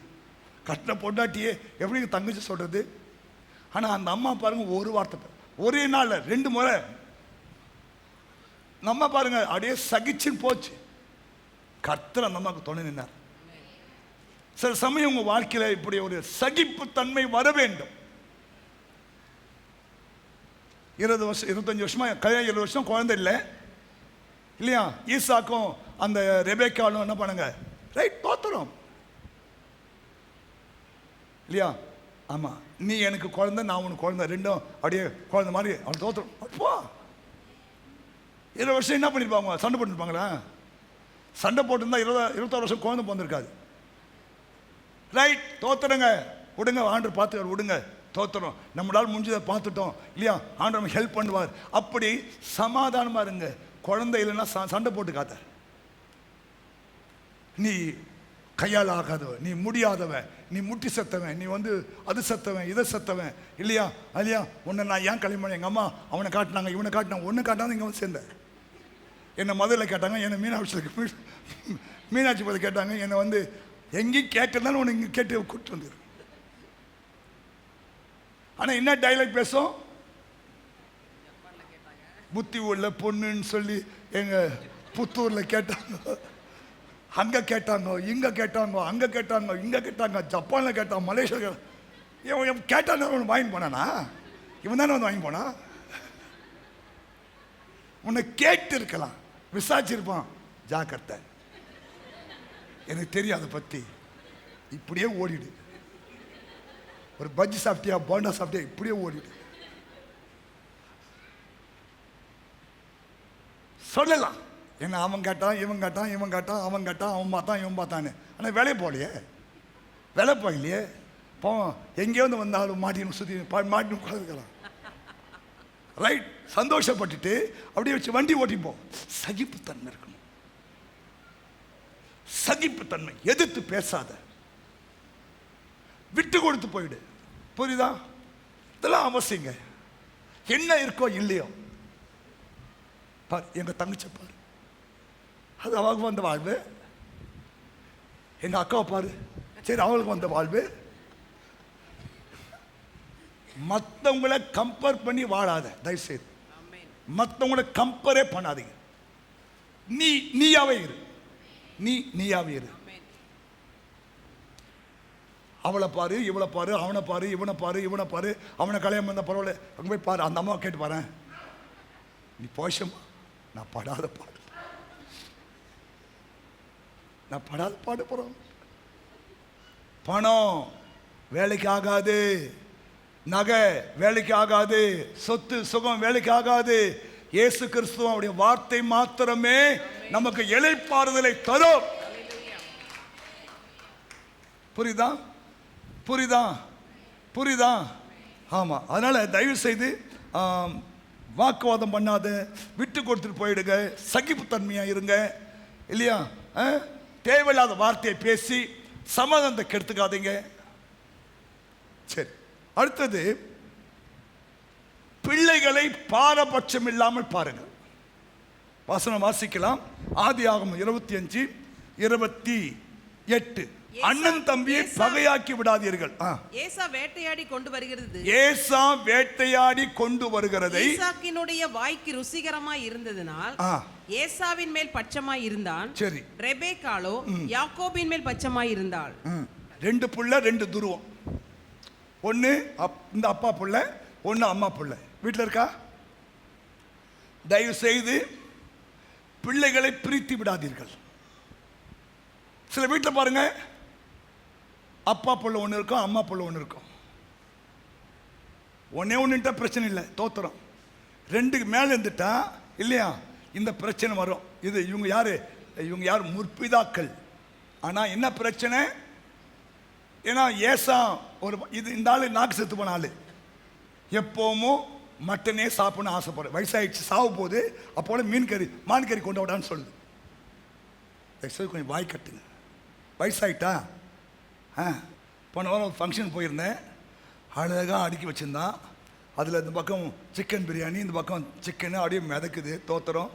S1: கட்டின பொண்டாட்டியே எப்படி தங்கச்சி சொல்றது? ஆனால் அந்த அம்மா பாருங்க, ஒரு வார்த்தை, ஒரே நாள் 2 முறை நம்ம பாருங்க அப்படியே சகிச்சுன்னு போச்சு. கர்த்தர் அந்த அம்மாவுக்கு துணை நின்னார். சில சமயம் உங்க வாழ்க்கையில் இப்படி ஒரு சகிப்பு தன்மை வர வேண்டும். 20 வருஷம் 25 வருஷமா கல்யாணம், 20 வருஷம் குழந்தை இல்லை இல்லையா? ஈசாக்கும் அந்த ரெபேக்காலும் என்ன பண்ணுங்க, ரைட் தோத்துறோம் இல்லையா? ஆமா, நீ எனக்கு குழந்தை, நான் உனக்கு குழந்தை, ரெண்டும் அப்படியே குழந்தை மாதிரி அவன் தோத்துறோம். அப்போ 20 வருஷம் என்ன பண்ணிருப்பாங்க, சண்டை போட்டுருப்பாங்களா? சண்டை போட்டுருந்தா 21 வருஷம் குழந்தை பிறந்திருக்காது. ரைட் தோத்துறங்க, விடுங்க, ஆண்டவர் பார்த்து விடுங்க, தோத்துறோம், நம்மளால் முடிஞ்சதை பார்த்துட்டோம் இல்லையா? ஆண்டவர் நம்ம ஹெல்ப் பண்ணுவார். அப்படி சமாதானமா இருங்க. குழந்தை இல்லைன்னா சண்டை போட்டுக்காத. நீ கையால் ஆகாதவன், நீ முடியாதவன், நீ முட்டி செத்தவன், நீ வந்து அது செத்தவன், இதை செத்தவன் இல்லையா? இல்லையா? உன்னை நான் ஏன் கல்யாணம், எங்கள் அம்மா அவனை காட்டினாங்க, இவனை காட்டினாங்க, ஒன்று காட்டாங்க, இங்கே வந்து சேர்ந்தேன். என்னை மதுரையில் கேட்டாங்க, என்னை மீனாட்சி பற்றி கேட்டாங்க, என்னை வந்து எங்கேயும் கேட்கறதாலும் உன்னை இங்கே கேட்டு கூப்பிட்டு வந்துரு. ஆனால் என்ன டைலாக் பேசும், புத்தி உள்ள பொண்ணுன்னு சொல்லி எங்கள் புத்தூரில் கேட்டாங்க, அங்கே கேட்டாங்க, இங்கே கேட்டாங்க, அங்கே கேட்டாங்க, இங்கே கேட்டாங்க, ஜப்பானில் கேட்டாங்க, மலேசியா இவன் கேட்டான், அவன் வாங்கி போனானா? இவன் தானே வந்து வாங்கி போனா? உன்னை கேட்டு இருக்கலாம், விசாரிச்சிருப்பான், ஜாக்கிரதை, எனக்கு தெரியும் அதை பற்றி, இப்படியே ஓடிடு. ஒரு பஜ்ஜி சாப்பிட்டியா, போண்டா சாப்பிட்டியா, இப்படியே ஓடிடு சொல்லலாம். என்ன அவன் கேட்டான், இவன் கேட்டான், இவன் கேட்டான், அவன் கேட்டான், அவன் பார்த்தான், இவன் பார்த்தான்னு. ஆனால் வேலையை போகலையே, வேலை போகலையே, போவோம் எங்கேயோ வந்து வந்தாலும் மாட்டின்னு சுற்றி மாட்டின்னு உட்காந்துக்கலாம். ரைட், சந்தோஷப்பட்டுட்டு அப்படியே வச்சு வண்டி ஓட்டிப்போம். சகிப்புத்தன்மை இருக்கணும், சகிப்புத்தன்மை. எதிர்த்து பேசாத, விட்டு கொடுத்து போயிடு. புரியுதா? இதெல்லாம் அவசியங்க. என்ன இருக்கோ இல்லையோ பாரு, எங்க தங்கச்சி பாரு, அது அவளுக்கு வந்த வாழ்வு. எங்க அக்காவை பாரு, சரி அவளுக்கு வந்த வாழ்வு. மற்றவங்களை கம்பேர் பண்ணி வாழாத, தயவுசெய்து மற்றவங்களை கம்பேரே பண்ணாதீங்க. நீயாவே இரு, நீயாவே இரு. அவளை பாரு, இவளை பாரு, அவனை பாரு, இவனை பாரு, இவனை பாரு, அவனை கல்யாணம் பண்ண பரவாயில்ல, அங்கே போய் பாரு, அந்த அம்மாவை கேட்டு பாரு, நீ போஷமா நான் படாத பாடு. நான் படாத பாடு போகிறோம். பணம் வேலைக்கு ஆகாது, நகை வேலைக்கு ஆகாது, சொத்து சுகம் வேலைக்கு ஆகாது. இயேசு கிறிஸ்துவ அவருடைய வார்த்தை மாத்திரமே நமக்கு இளைப்பாறுதலை தரும். புரியுதா? புரியுதா? புரியுதா? ஆமா. அதனால தயவு செய்து வாக்குவாதம் பண்ணாத, விட்டு கொடுத்துட்டு போயிடுங்க, சகிப்புத்தன்மையா இருங்க. இல்லையா? தேவையில்லாத வார்த்தையை பேசி சமாதானத்தை கெடுத்துக்காதீங்க. சரி, அடுத்தது பிள்ளைகளை பாரபட்சம் இல்லாமல் பாருங்கள். வசனம் வாசிக்கலாம். ஆதியாகமம் 25:28. அண்ணன் தம்பியை பகையாக்கி விடாதீர்கள்.
S2: ஏசா வேட்டையாடி கொண்டு வருகிறது,
S1: ஏசா வேட்டையாடி கொண்டு வருகிறதை
S2: ஈசாக்கினுடைய வாய்க்கு ருசிகரமாய் இருந்ததனால் ஏசாவின் மேல் பட்சமாய் இருந்தான். சரி. ரெபேக்காளோ யாக்கோபின் மேல் பட்சமாய் இருந்தாள்.
S1: 2 புள்ள 2 துருவம். ஒன்னு இந்த அப்பா புள்ள, ஒன்னு அம்மா புள்ள. வீட்டில் இருக்கா? தயவு செய்து பிள்ளைகளை பிரித்து விடாதீர்கள். சில வீட்டில் பாருங்க, அப்பா புள்ள ஒன்று இருக்கும், அம்மா புள்ள ஒன்று இருக்கும். ஒன்னே ஒன்றுட்டா பிரச்சனை இல்லை, தோத்துறோம். 2க்கு மேலே இருந்துட்டா இல்லையா இந்த பிரச்சனை வரும். இது இவங்க யார் முற்பிதாக்கள். ஆனால் என்ன பிரச்சனை? ஏன்னா ஏசா இந்த ஆள் நாக்கு செத்து போன ஆள், எப்போவும் மட்டனே சாப்பிடணும்னு ஆசைப்படுற. வயசாகிடுச்சு, சாவு போது, அப்போல மான் கறி கொண்டு விடான்னு சொல்லுது. கொஞ்சம் வாய் கட்டுங்க. வயசாகிட்டா போன வாரம் ஒரு ஃபங்க்ஷன் போயிருந்தேன். அழகாக அடுக்கி வச்சுருந்தான். அதில் இந்த பக்கம் சிக்கன் பிரியாணி, இந்த பக்கம் சிக்கனு அப்படியே மிதக்குது. தோத்துறோம்.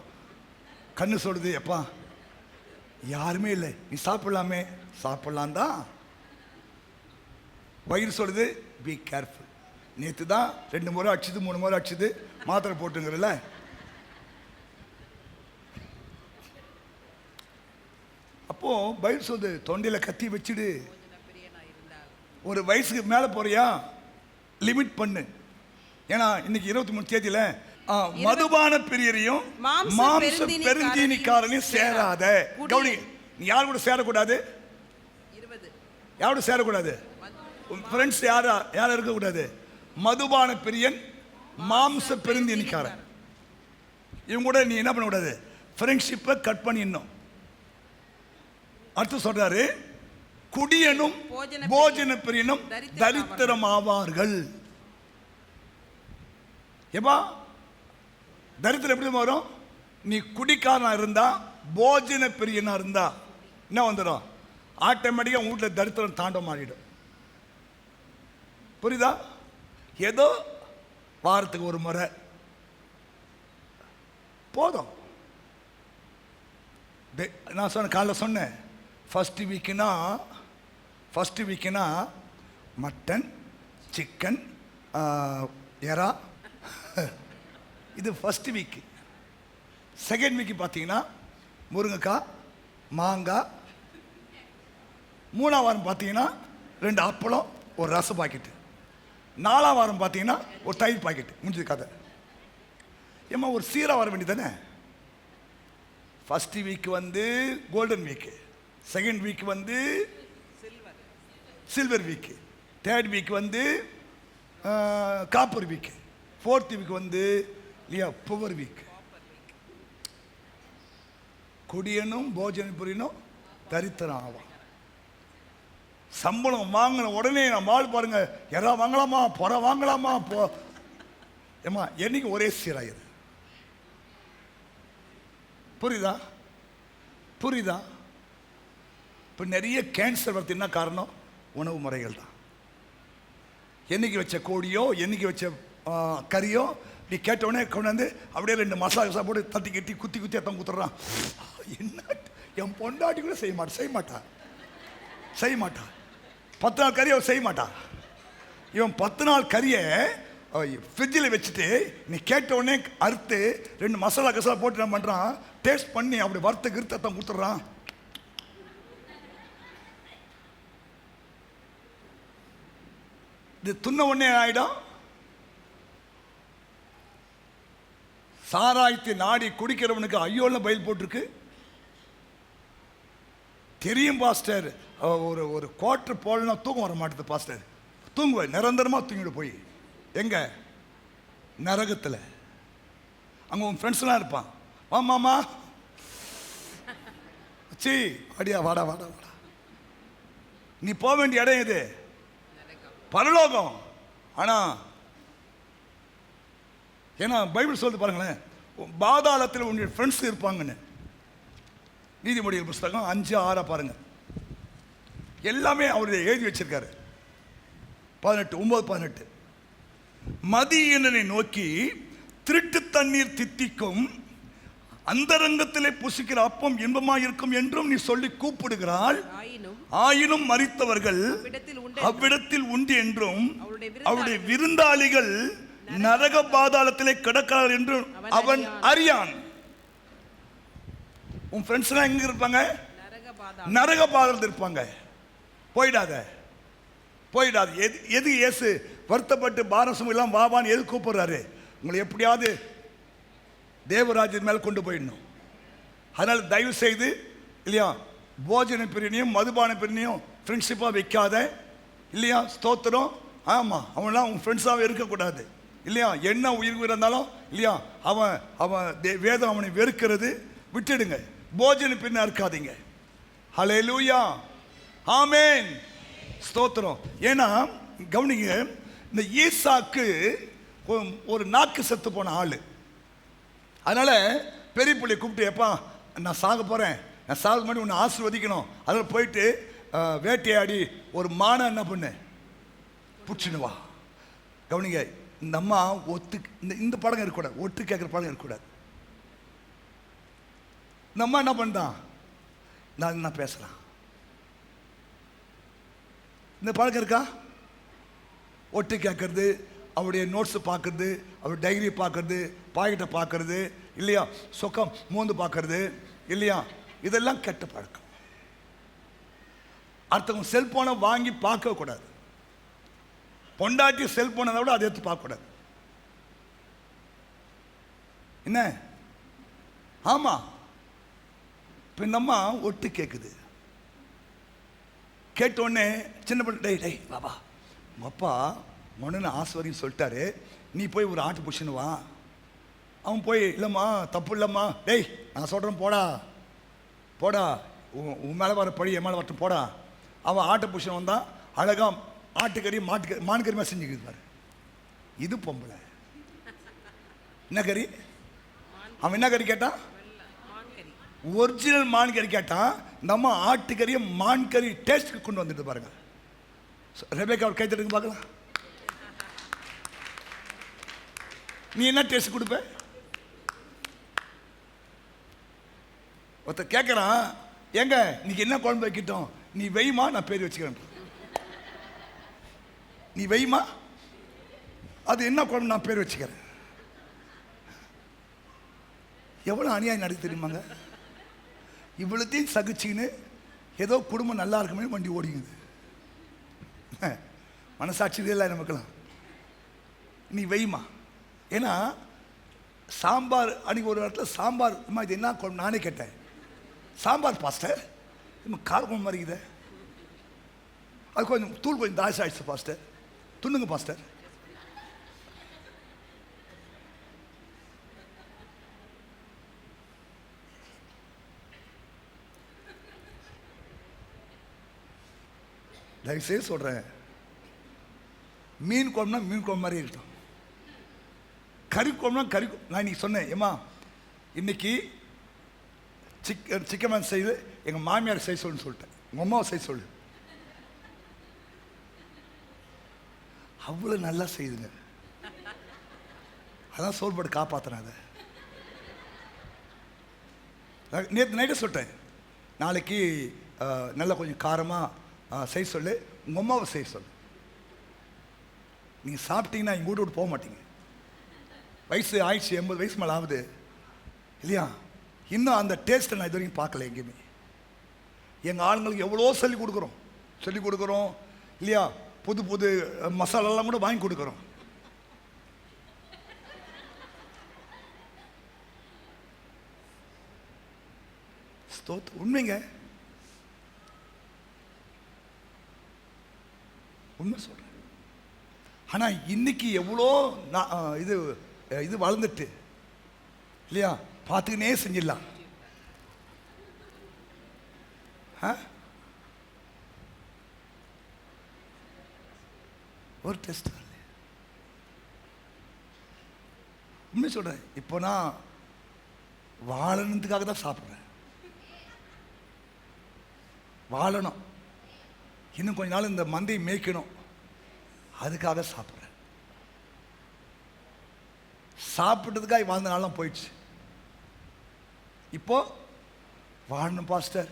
S1: கண்ணு சொல்லுது, எப்பா யாருமே இல்லை, நீ சாப்பிட்லாமே. சாப்பிட்லாம் தான். வயிறு சொல்லுது, பி கேர்ஃபுல். நேற்று தான் 2 முறை அடிச்சுது, 3 முறை அடிச்சுது, மாத்திரை போட்டுங்கிறல. அப்போ பைபிள் சொல்லுது, தொண்டையில் கத்தி வச்சுடு. ஒரு வயசுக்கு மேலே போறியா லிமிட் பண்ணு. ஏன்னா இன்னைக்கு 23 தேதியில மதுபான பிரியரையும் மாம்ச பெருந்தீனிக்காரனையும் சேராத. கவுனி, நீ யார் கூட சேரக்கூடாது? யாரோட சேரக்கூடாது? ஃப்ரெண்ட்ஸ் யாரும் இருக்கக்கூடாது. மதுபான பிரியன், மாம்ச பெருந்தீனிக்காரன், இவங்க கூட நீ என்ன பண்ணக்கூடாது? ஃப்ரெண்ட்ஷிப்பை கட் பண்ணிடணும். அடுத்து சொல்றாரு, குடியனும் போஜன பிரியனும் தரித்திரம் ஆவார்கள். ஏப்பா தரித்திரம் எப்படி வரும்? நீ குடிக்காரனா இருந்தா, போஜன பிரியனா இருந்தா என்ன வந்துடும்? ஆட்டோமேட்டிக்கா உங்க வீட்டில் தரித்திரம் தாண்ட மாறிடும். புரியுதா? ஏதோ வாரத்துக்கு ஒரு முறை போதும். நான் சொன்ன காலைல சொன்னேன், ஃபர்ஸ்ட் வீக்குனா மட்டன், சிக்கன், எறா, இது ஃபர்ஸ்ட் வீக்கு. செகண்ட் வீக்கு பார்த்தீங்கன்னா முருங்கைக்காய், மாங்காய். 3ஆம் வாரம் பார்த்தீங்கன்னா 2 அப்பளம், ஒரு ரச பாக்கெட்டு. 4ஆம் வாரம் பார்த்தீங்கன்னா ஒரு தயிர் பாக்கெட்டு. முடிஞ்சது கதை. ஏம்மா ஒரு சீரா வர வேண்டியதானே? First week golden week, second week silver week, third week copper week, fourth week இல்லையா புவர் வீக். குடியனும் போஜன புரியனும் தரித்திரம் ஆவான். சம்பளம் வாங்கின உடனே நம்ம ஆள் பாருங்க, எறா வாங்கலாமா, புற வாங்கலாமா, ஏமா என்னைக்கு ஒரே சீராயிரு. புரியுதா? இப்போ நிறைய கேன்சர் வரது என்ன காரணம்? உணவு முறைகள் தான். என்னைக்கு வச்ச கோழியோ, என்னைக்கு வச்ச கறியோ, நீ கேட்டவுடனே கொண்டாந்து அப்படியே 2 மசாலா போட்டு தட்டி கட்டி குத்தி எத்தனை குத்துறான். என்ன என் பொண்டாட்டி கூட செய்ய மாட்டா. 10 நாள் கறி அவன் செய்ய மாட்டா. இவன் 10 நாள் கறியை ஃப்ரிட்ஜில் வச்சுட்டு நீ கேட்ட உடனே அறுத்து 2 மசாலா போட்டு என்ன பண்ணுறான், டேஸ்ட் பண்ணி அப்படி வறுத்த கிருத்தத்தான் கொடுத்துட்றான். இது துண்ண உடனே ஆயிடும். சாராயத்தை நாடி குடிக்கிறவனுக்கு ஐயோன்னு பயில் போட்டிருக்கு. தெரியும் பாஸ்டர், ஒரு ஒரு குவார்டர் போலனா தூக்கம் வர மாட்டேது பாஸ்டர். தூங்குவேன், நிரந்தரமாக தூங்கிட்டு போய் எங்க நரகத்தில். அங்கே உன் ஃப்ரெண்ட்ஸ்லாம் இருப்பான், வா மாமா, சி அடியா, வாடா வாடா வாடா. நீ போக வேண்டிய இடம் எது? பரலோகம். ஆனால் ஏன்னா பைபிள் சொல்லுது பாருங்களேன், பாதாளத்தில் உன்னுடைய ஃப்ரெண்ட்ஸ் இருப்பாங்கன்னு. நீதிமொழிகள் புஸ்தகம் 5:6 பாருங்க, எல்லாமே அவருடைய எழுதி வச்சிருக்காரு. 9:18 மதியீனனை நோக்கி திருட்டு தண்ணீர் தித்திக்கும், அந்தரங்கத்திலே புசிக்கிற அப்பம் இன்பமாய் இருக்கும் என்றும் நீ சொல்லி கூப்பிடுகிறாள். ஆயினும் மரித்தவர்கள் அவ்விடத்தில் உண்டு என்றும் அவருடைய விருந்தாளிகள் நரக பாதாளத்திலே கிடக்கிறார்கள் என்றும் அவன் அறியான். உன் ஃப்ரெண்ட்ஸ் எல்லாம் எங்க இருப்பாங்க? நரக பாதாளத்தில் இருப்பாங்க. போயிடாத போயிடாது. எது இயேசு வருத்தப்பட்டு பாரசம் எல்லாம் வாவான்னு எது கூப்பிடுறாரு? உங்களை எப்படியாவது தேவராஜ்யம் மேல் கொண்டு போயிடணும். அதனால் தயவு செய்து இல்லையா, போஜன பிரிவினையும் மதுபான பிரிவினையும் ஃப்ரெண்ட்ஷிப்பாக வைக்காத இல்லையா. ஸ்தோத்திரம். ஆமாம், அவன்லாம் உன் ஃப்ரெண்ட்ஸாகவே இருக்கக்கூடாது இல்லையா. என்ன உயிர் இருந்தாலும் இல்லையா, அவன் வேதம் அவனை வெறுக்கிறது, விட்டுடுங்க. போஜன பிரிவினை இருக்காதீங்க. ஹல்லேலூயா, ஆமென், ஸ்தோத்திரம். ஏன்னா கவனிங்க, இந்த ஈசாக்கு ஒரு நாக்கு செத்து போன ஆள். அதனால் பெரிய பிள்ளையை கூப்பிட்டு, எப்பா நான் சாக போகிறேன், நான் சாக முன்னாடி உன்னை ஆசீர்வதிக்கணும். அதில் போயிட்டு வேட்டையாடி ஒரு மானை என்ன பண்ணு பிடிச்சின்னு வா. கவனிங்க, இந்த அம்மா இந்த படம் இருக்கக்கூடாது, ஒட்டு கேட்குற படம் இருக்கக்கூடாது. இந்த அம்மா என்ன பண்ணிட்டான், நான் பேசலாம், இந்த பழக்கம் இருக்கா? ஒட்டு கேட்கறது, அவருடைய நோட்ஸ் பார்க்கறது, அவர் டைரி பார்க்கறது, பாக்கெட்டை பார்க்கறது இல்லையா, சொக்கம் மூந்து பார்க்கறது இல்லையா, இதெல்லாம் கெட்ட பழக்கம். அடுத்தவங்க செல்போனை வாங்கி பார்க்க கூடாது. பொண்டாட்டி செல்போனை விட அதை எடுத்து பார்க்கக்கூடாது. என்ன? ஆமா, இப்போ இந்த அம்மா ஒட்டு கேட்குது. கேட்டோடனே சின்ன பொண்ணு, டேய் டேய் பாபா, உங்கள் அப்பா மொன்னு ஆஸ்வரின்னு சொல்லிட்டாரு, நீ போய் ஒரு ஆட்டு புஷின்னு வா. அவன் போய், இல்லைம்மா தப்பு இல்லைம்மா, டேய் நான் சொல்கிறேன் போடா போடா, உன் மேலே வர பழி என் மேலே வரட்டும் போடா. அவன் ஆட்டை புஷன் வந்தான், அழகாக ஆட்டுக்கறி மாட்டுக்கறி மாதிரி செஞ்சுக்கிது பாரு. இது பொம்பளை. என்ன கறி? அவன் என்ன கறி கேட்டான்? ஒரிஜினல் மான் கறி கேட்டான். இந்த அம்மா ஆட்டுக்கறியை மான் கறி டேஸ்ட்டுக்கு கொண்டு வந்துட்டு பாருங்க. ரெபேக்கா அவர் கைத்தட்டுக்கு பார்க்கலாம். நீ என்ன டேஸ்ட் கொடுப்ப? ஒருத்தர் கேட்குறான், ஏங்க இன்னைக்கு என்ன குழம்பு வைக்கிட்டோம்? நீ வெய்மா, நான் பேர் வச்சுக்கிறேன். நீ வெய்மா, அது என்ன குழம்பு, நான் பேர் வச்சுக்கிறேன். எவ்வளோ அநியாயம் நடக்கு தெரியுமாங்க? இவ்வளோத்தையும் சகிச்சின்னு ஏதோ குடும்பம் நல்லா இருக்குமே வண்டி ஓடிங்குது. மனசாட்சி இல்லை நமக்கெல்லாம். நீ வெய்மா, ஏன்னா சாம்பார் அன்றைக்கி ஒரு இடத்துல சாம்பார், அம்மா இது என்ன குழம்பு? நானே கேட்டேன், சாம்பார் பாஸ்டர் கார குழம்பு மாதிரி இருக்குது, அது கொஞ்சம் தூள் கொஞ்சம் தாசி ஆயிடுச்சு பாஸ்டர், துண்ணுங்க பாஸ்டர். தயவுசெய்து சொல்கிறேன், மீன் குழம்புனா மீன் குழம்பு மாதிரி இருக்கும், கறி குழம்புனா கறி. நான் இன்னைக்கு சொன்னேன், ஏம்மா இன்னைக்கு சிக்கன் செய்து எங்கள் மாமியார் செய்ய சொல்லுன்னு சொல்லிட்டேன், உங்கள் அம்மாவை செய்ய சொல்லு. அவ்வளோ நல்லா செய்யுதுங்க. அதான் சோல்பாடு காப்பாற்றினேன். அதை நேற்று நைட்டே சொல்லிட்டேன், நாளைக்கு நல்லா கொஞ்சம் காரமாக செய்ய சொல்லு, உங்கள் அம்மாவை செய்ய சொல்லு. நீங்கள் சாப்பிட்டீங்கன்னா எங்கள் வீட்டு விட்டு போக மாட்டீங்க. வயசு ஆயிடுச்சு, 80 வயசு மேலே ஆகுது இல்லையா, இன்னும் அந்த டேஸ்ட்டை நான் இது வரைக்கும் பார்க்கல எங்கேயுமே. எங்கள் ஆளுங்களுக்கு எவ்வளோ சொல்லிக் கொடுக்குறோம் இல்லையா, புது புது மசாலாலாம் கூட வாங்கி கொடுக்குறோம். உண்மைங்க, உண்மை சொல்கிறேன். ஆனால் இன்னைக்கு எவ்வளோ இது இது வளர்ந்துட்டு இல்லையா, பார்த்துக்கினே செஞ்சிடலாம். ஒரு டெஸ்ட் வரல. உண்மை சொல்கிறேன். இப்போ நான் வாழணுன்றதுக்காக தான் சாப்பிட்றேன். வாழணும், இன்னும் கொஞ்ச நாள் இந்த மந்தையை மேய்க்கணும், அதுக்காக சாப்பிட்றேன். சாப்பிட்டதுக்காக வாழ்ந்த நாளெலாம் போயிடுச்சு. இப்போ வாழணும் பாஸ்டர்,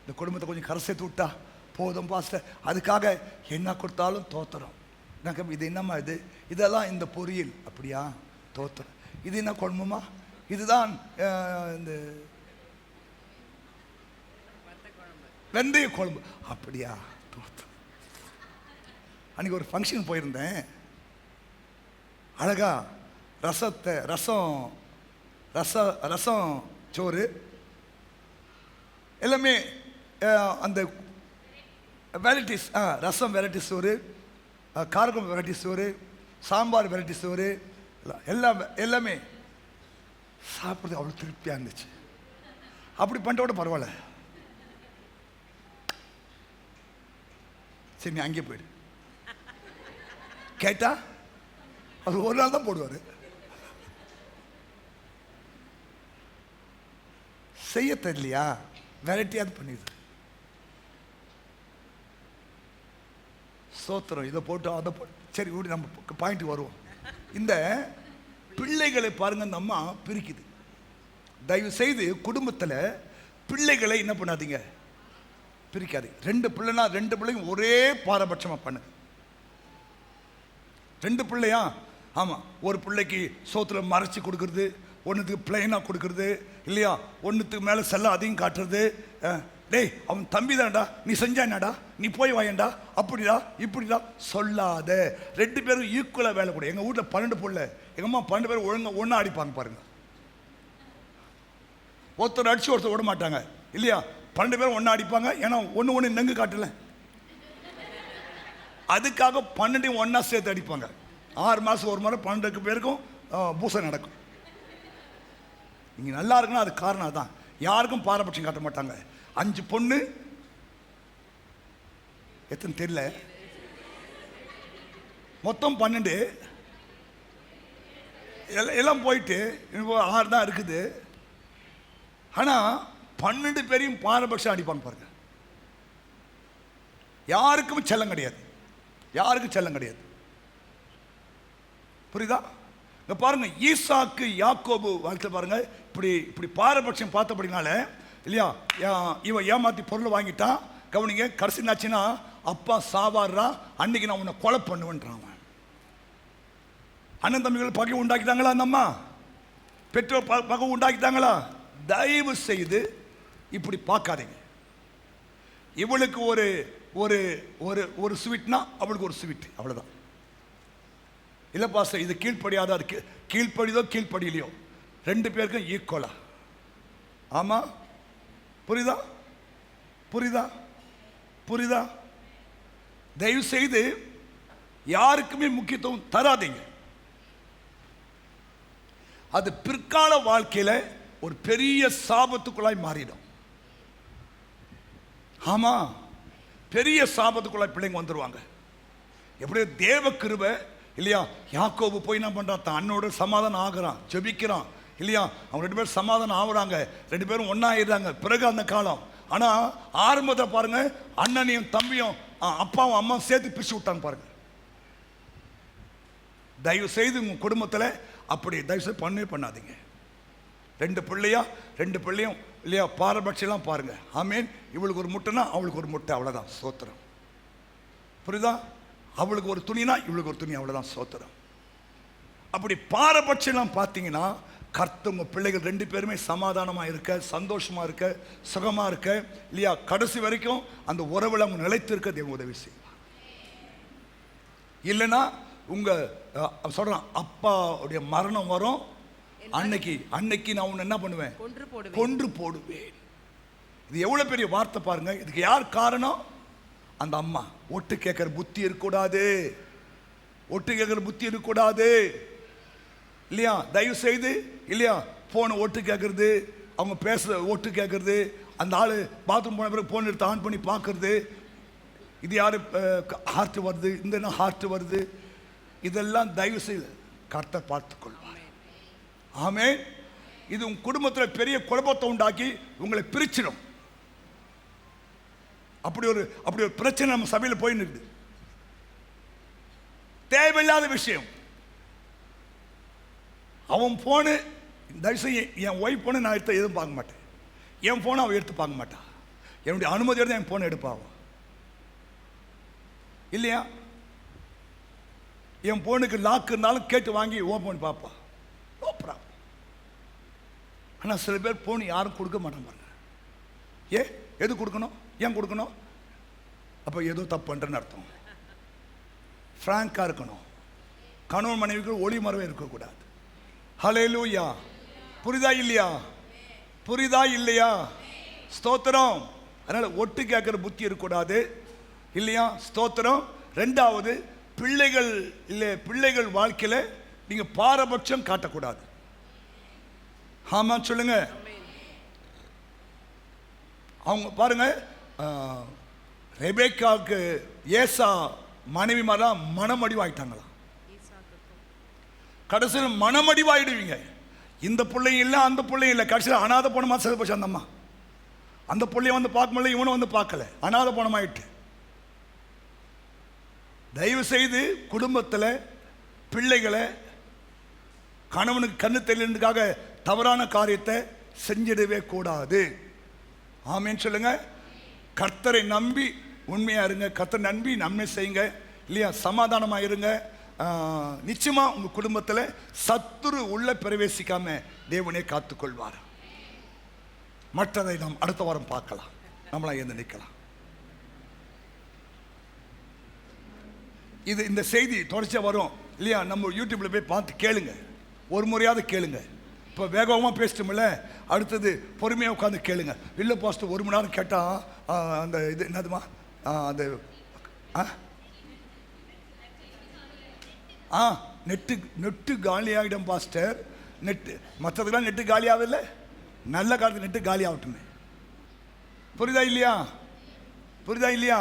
S1: இந்த குடும்பத்தை கொஞ்சம் கரை சேர்த்து விட்டா போதும் பாஸ்டர், அதுக்காக என்ன கொடுத்தாலும் தோத்துறோம். எனக்கு இது என்னம்மா இது, இதெல்லாம் இந்த பொரியல் அப்படியா தோத்துறோம். இது என்ன குழம்புமா, இதுதான் இந்த வெந்தய குழம்பு அப்படியா தோத்துறோம். அன்றைக்கி ஒரு ஃபங்க்ஷன் போயிருந்தேன். அழகா ரசம் சோறு எல்லாமே அந்த வெரைட்டிஸ், ரசம் வெரைட்டி சோறு, காரக்குழம்பு வெரைட்டி சோறு, சாம்பார் வெரைட்டி சோறு, எல்லாமே சாப்பிட்றது அவ்வளோ திருப்தியாக இருந்துச்சு. அப்படி பண்ணிட்ட கூட பரவாயில்ல, சரி நீ அங்கே போயிடு கேட்டா அவர் ஒரு நாள் தான் போடுவார். செய்ய தெரியலையா, வெரைட்டியாவது பண்ணிடுது. சோத்திரம் இதை போட்டு அதை போட்டு, சரி இப்படி நம்ம பாயிண்ட்டுக்கு வருவோம். இந்த பிள்ளைகளை பாருங்க, இந்த அம்மா பிரிக்குது. தயவு செய்து குடும்பத்தில் பிள்ளைகளை என்ன பண்ணாதீங்க, பிரிக்காது. 2 பிள்ளைனா 2 பிள்ளைங்க ஒரே பாரபட்சமாக பண்ணுங்க. 2 பிள்ளையா, ஆமாம், ஒரு பிள்ளைக்கு சோத்துல மறைச்சி கொடுக்கறது, ஒன்றுத்துக்கு பிளைனாக கொடுக்கறது இல்லையா, ஒன்றுத்துக்கு மேலே செல்ல அதையும் காட்டுறது. டேய் அவன் தம்பி தான்டா, நீ செஞ்சா என்னடா, நீ போய் வாயண்டா, அப்படிடா இப்படிடா சொல்லாத. 2 பேரும் ஈக்குவலாக வேலை கூட. எங்கள் வீட்டில் 12 பிள்ளை, எங்கள் அம்மா 12 பேர் ஒன்றா அடிப்பாங்க பாருங்க. ஒருத்தர் அடிச்சு ஒருத்தர் விட மாட்டாங்க இல்லையா, 12 பேரும் ஒன்றா அடிப்பாங்க. ஏன்னா ஒன்று நெங்கு காட்டல, அதுக்காக 12 ஒன்றா சேர்த்து அடிப்பாங்க. 6 மாதம் ஒரு முறை 12 பேருக்கும் பூசை நடக்கும். நீங்கள் நல்லா இருக்குன்னா அது காரணம் அதுதான். யாருக்கும் பாரபட்சம் காட்ட மாட்டாங்க. 5 பொண்ணு, எத்தனை தெரியல, மொத்தம் 12, எல்லாம் போயிட்டு 6 தான் இருக்குது. ஆனால் 12 பேரையும் பாரபட்சம் அடிப்பாங்க பாருங்க. யாருக்கும் செல்லம் கிடையாது, யாருக்கும் செல்லம் கிடையாது. புரியுதா? இங்க பாருங்க, ஈசாக்கு யாக்கோபு வாழ்க்கை பாருங்க. இப்படி பாரபட்சம் பார்த்தபடினால இல்லையா, இவன் ஏமாத்தி பொருளை வாங்கிட்டான். கவனிங்க, கடைசி என்னாச்சுன்னா, அப்பா சாவாடுறா, அன்னைக்கு நான் உன்னை கொலை பண்ணுவேன்றான். அண்ணன் தம்பிகள் பகை உண்டாக்கிட்டாங்களா, அந்த அம்மா பெற்றோர் பகை உண்டாக்கிட்டாங்களா? தயவு செய்து இப்படி பார்க்காதீங்க. இவளுக்கு ஒரு ஒரு ஒரு ஒரு ஸ்வீட்னா அவளுக்கு ஒரு ஸ்வீட், அவ்வளோதான். இல்லை பாஸ்டர் இது கீழ்ப்படியாத, அது கீழ்ப்படிதோ கீழ்ப்படியிலையோ 2 பேருக்கும் ஈக்குவலா. ஆமாம், புரியுதா புரியுதா புரியுதா? தயவு செய்து யாருக்குமே முக்கியத்துவம் தராதீங்க. அது பிற்கால வாழ்க்கையில் ஒரு பெரிய சாபத்துக்குள்ளாய் மாறிடும். ஆமா, பெரிய சாபத்துக்குள்ளாய் பிள்ளைங்க வந்துடுவாங்க. எப்படியோ தேவ கிருபை இல்லையா, யாக்கோபு போய் என்ன பண்ணுறான், தான் அண்ணனோட சமாதானம் ஆகுறான், ஜெபிக்கிறான் இல்லையா, அவங்க 2 பேரும் சமாதானம் ஆகுறாங்க, 2 பேரும் ஒன்றாயிடுறாங்க. பிறகு அந்த காலம். ஆனால் ஆரம்பத்தில் பாருங்க, அண்ணனையும் தம்பியும் அப்பாவும் அம்மாவும் சேர்த்து பிரிச்சு விட்டாங்க பாருங்க. தயவு செய்து உங்கள் குடும்பத்தில் அப்படி தயவு செய்து பண்ணவே பண்ணாதீங்க. 2 பிள்ளையும் இல்லையா, பாரபட்சம்லாம் பாருங்க. ஆமீன். இவளுக்கு ஒரு முட்டைனா அவளுக்கு ஒரு முட்டை, அவ்வளோதான், சோத்திரம். புரியுதா? அவளுக்கு ஒரு துணினா இவளுக்கு ஒரு துணி, அவ்வளோதான், சோத்திரம். அப்படி பாரபட்சம்லாம் பார்த்தீங்கன்னா, கர்த்தவங்க பிள்ளைகள் 2 பேருமே சமாதானமாக இருக்க, சந்தோஷமாக இருக்க, சுகமாக இருக்க இல்லையா, கடைசி வரைக்கும் அந்த உறவில் அவங்க நிலைத்து இருக்க தேவன் உதவி செய்வார். இல்லைன்னா உங்கள் சொல்கிறான், அப்பாவுடைய மரணம் வரும், அன்னைக்கு நான் உன்னை என்ன பண்ணுவேன், கொன்று போடுவேன். இது எவ்வளோ பெரிய வார்த்தை பாருங்க. இதுக்கு யார் காரணம்? அந்த அம்மா ஒட்டு கேட்கிற புத்தி இருக்கக்கூடாது, ஒட்டு கேட்கிற புத்தி இருக்கக்கூடாது இல்லையா? தயவு செய்து இல்லையா, போன ஒட்டு கேட்கறது, அவங்க பேசுற ஒட்டு கேட்கறது, அந்த ஆள் பாத்ரூம் போன பிறகு போன் எடுத்து ஆன் பண்ணி பார்க்கறது, இது யாரு ஹார்ட் வருது, இந்த என்ன ஹார்ட் வருது, இதெல்லாம் தயவு செய்து கர்த்தர் பார்த்துக்கொள்வார். ஆமென். இது உங்க குடும்பத்தில் பெரிய குழப்பத்தை உண்டாக்கி உங்களை பிரிச்சிடும். அப்படி ஒரு பிரச்சனை நம்ம சபையில் போய் நிற்குது. தேவையில்லாத விஷயம். அவன் போனு தயவுசெய்து என் ஒய்ஃப் போன நான் எடுத்து எதுவும் பார்க்க மாட்டேன், என் போனை அவன் எடுத்து பார்க்க மாட்டான், என்னுடைய அனுமதியோடு தான் என் போனை எடுப்பான் இல்லையா? என் போனுக்கு லாக் இருந்தாலும் கேட்டு வாங்கி ஓப்பன் பார்ப்பா, நோ ப்ராப்ளம். ஆனால் சில பேர் போன் யாரும் கொடுக்க மாட்டாங்க. எது கொடுக்கணும், ஏன் கொடுக்கணும்? அப்போ ஏதோ தப்பு பண்ணுறேன்னு அர்த்தம். ஃப்ராங்காக இருக்கணும். கணவன் மனைவிக்கு ஒளி மறைவே இருக்கக்கூடாது. ஹல்லேலூயா. புரிதா இல்லையா? புரிதா இல்லையா? ஸ்தோத்திரம். அதனால் ஒட்டு கேட்குற புத்தி இருக்கக்கூடாது இல்லையா? ஸ்தோத்திரம். ரெண்டாவது, பிள்ளைகள் இல்லை, பிள்ளைகள் வாழ்க்கையில் நீங்கள் பாரபட்சம் காட்டக்கூடாது. ஆமா சொல்லுங்க. அவங்க பாருங்க, ரெபேக்காவுக்கு ஏசா மனைவி மாதிரிலாம் மனமடிவாயிட்டாங்களாம். கடைசியில் மனமடிவாயிடுவீங்க. இந்த பிள்ளையும் இல்லை, அந்த பிள்ளையும் இல்லை, கடைசியில் அனாதை போனமா செத்து போச்சு அந்த அம்மா. அந்த பிள்ளைய வந்து பார்க்க முடியல, இவனை வந்து பார்க்கல, அனாதை போனமாயிட்டு. தயவு செய்து குடும்பத்தில் பிள்ளைகளை கணவனுக்கு கண்ணு தெரியலன்றதுக்காக தவறான காரியத்தை செஞ்சிடவே கூடாது. ஆமேன்னு சொல்லுங்க. கர்த்தரை நம்பி உண்மையா இருங்க, கர்த்தரை நம்பி நன்மை செய்யுங்க இல்லையா? சமாதானமாக இருங்க. நிச்சயமா உங்க குடும்பத்தில் சத்துரு உள்ள பிரவேசிக்காம தேவனே காத்துக்கொள்வார். மற்றதை நாம் அடுத்த வாரம் பார்க்கலாம். நம்மளா எழுந்து நிற்கலாம். இது இந்த செய்தி தொடர்ச்சியாக வரும் இல்லையா? நம்ம யூடியூப்ல போய் பார்த்து கேளுங்க, ஒரு முறையாவது கேளுங்க. இப்போ வேகமாக பேசிட்டோம்ல, அடுத்தது பொறுமையாக உட்காந்து கேளுங்க. இல்லை பாஸ்டர் 1 மணி நேரம் கேட்டால் அந்த இது என்னதுமா அந்த நெட்டு காலியாகிடும் பாஸ்டர். நெட்டு மற்றதுக்கெல்லாம் நெட்டு காலியாகல, நல்ல காலத்து நெட்டு காலி ஆகட்டுமே. புரியுதா இல்லையா? புரியுதா இல்லையா?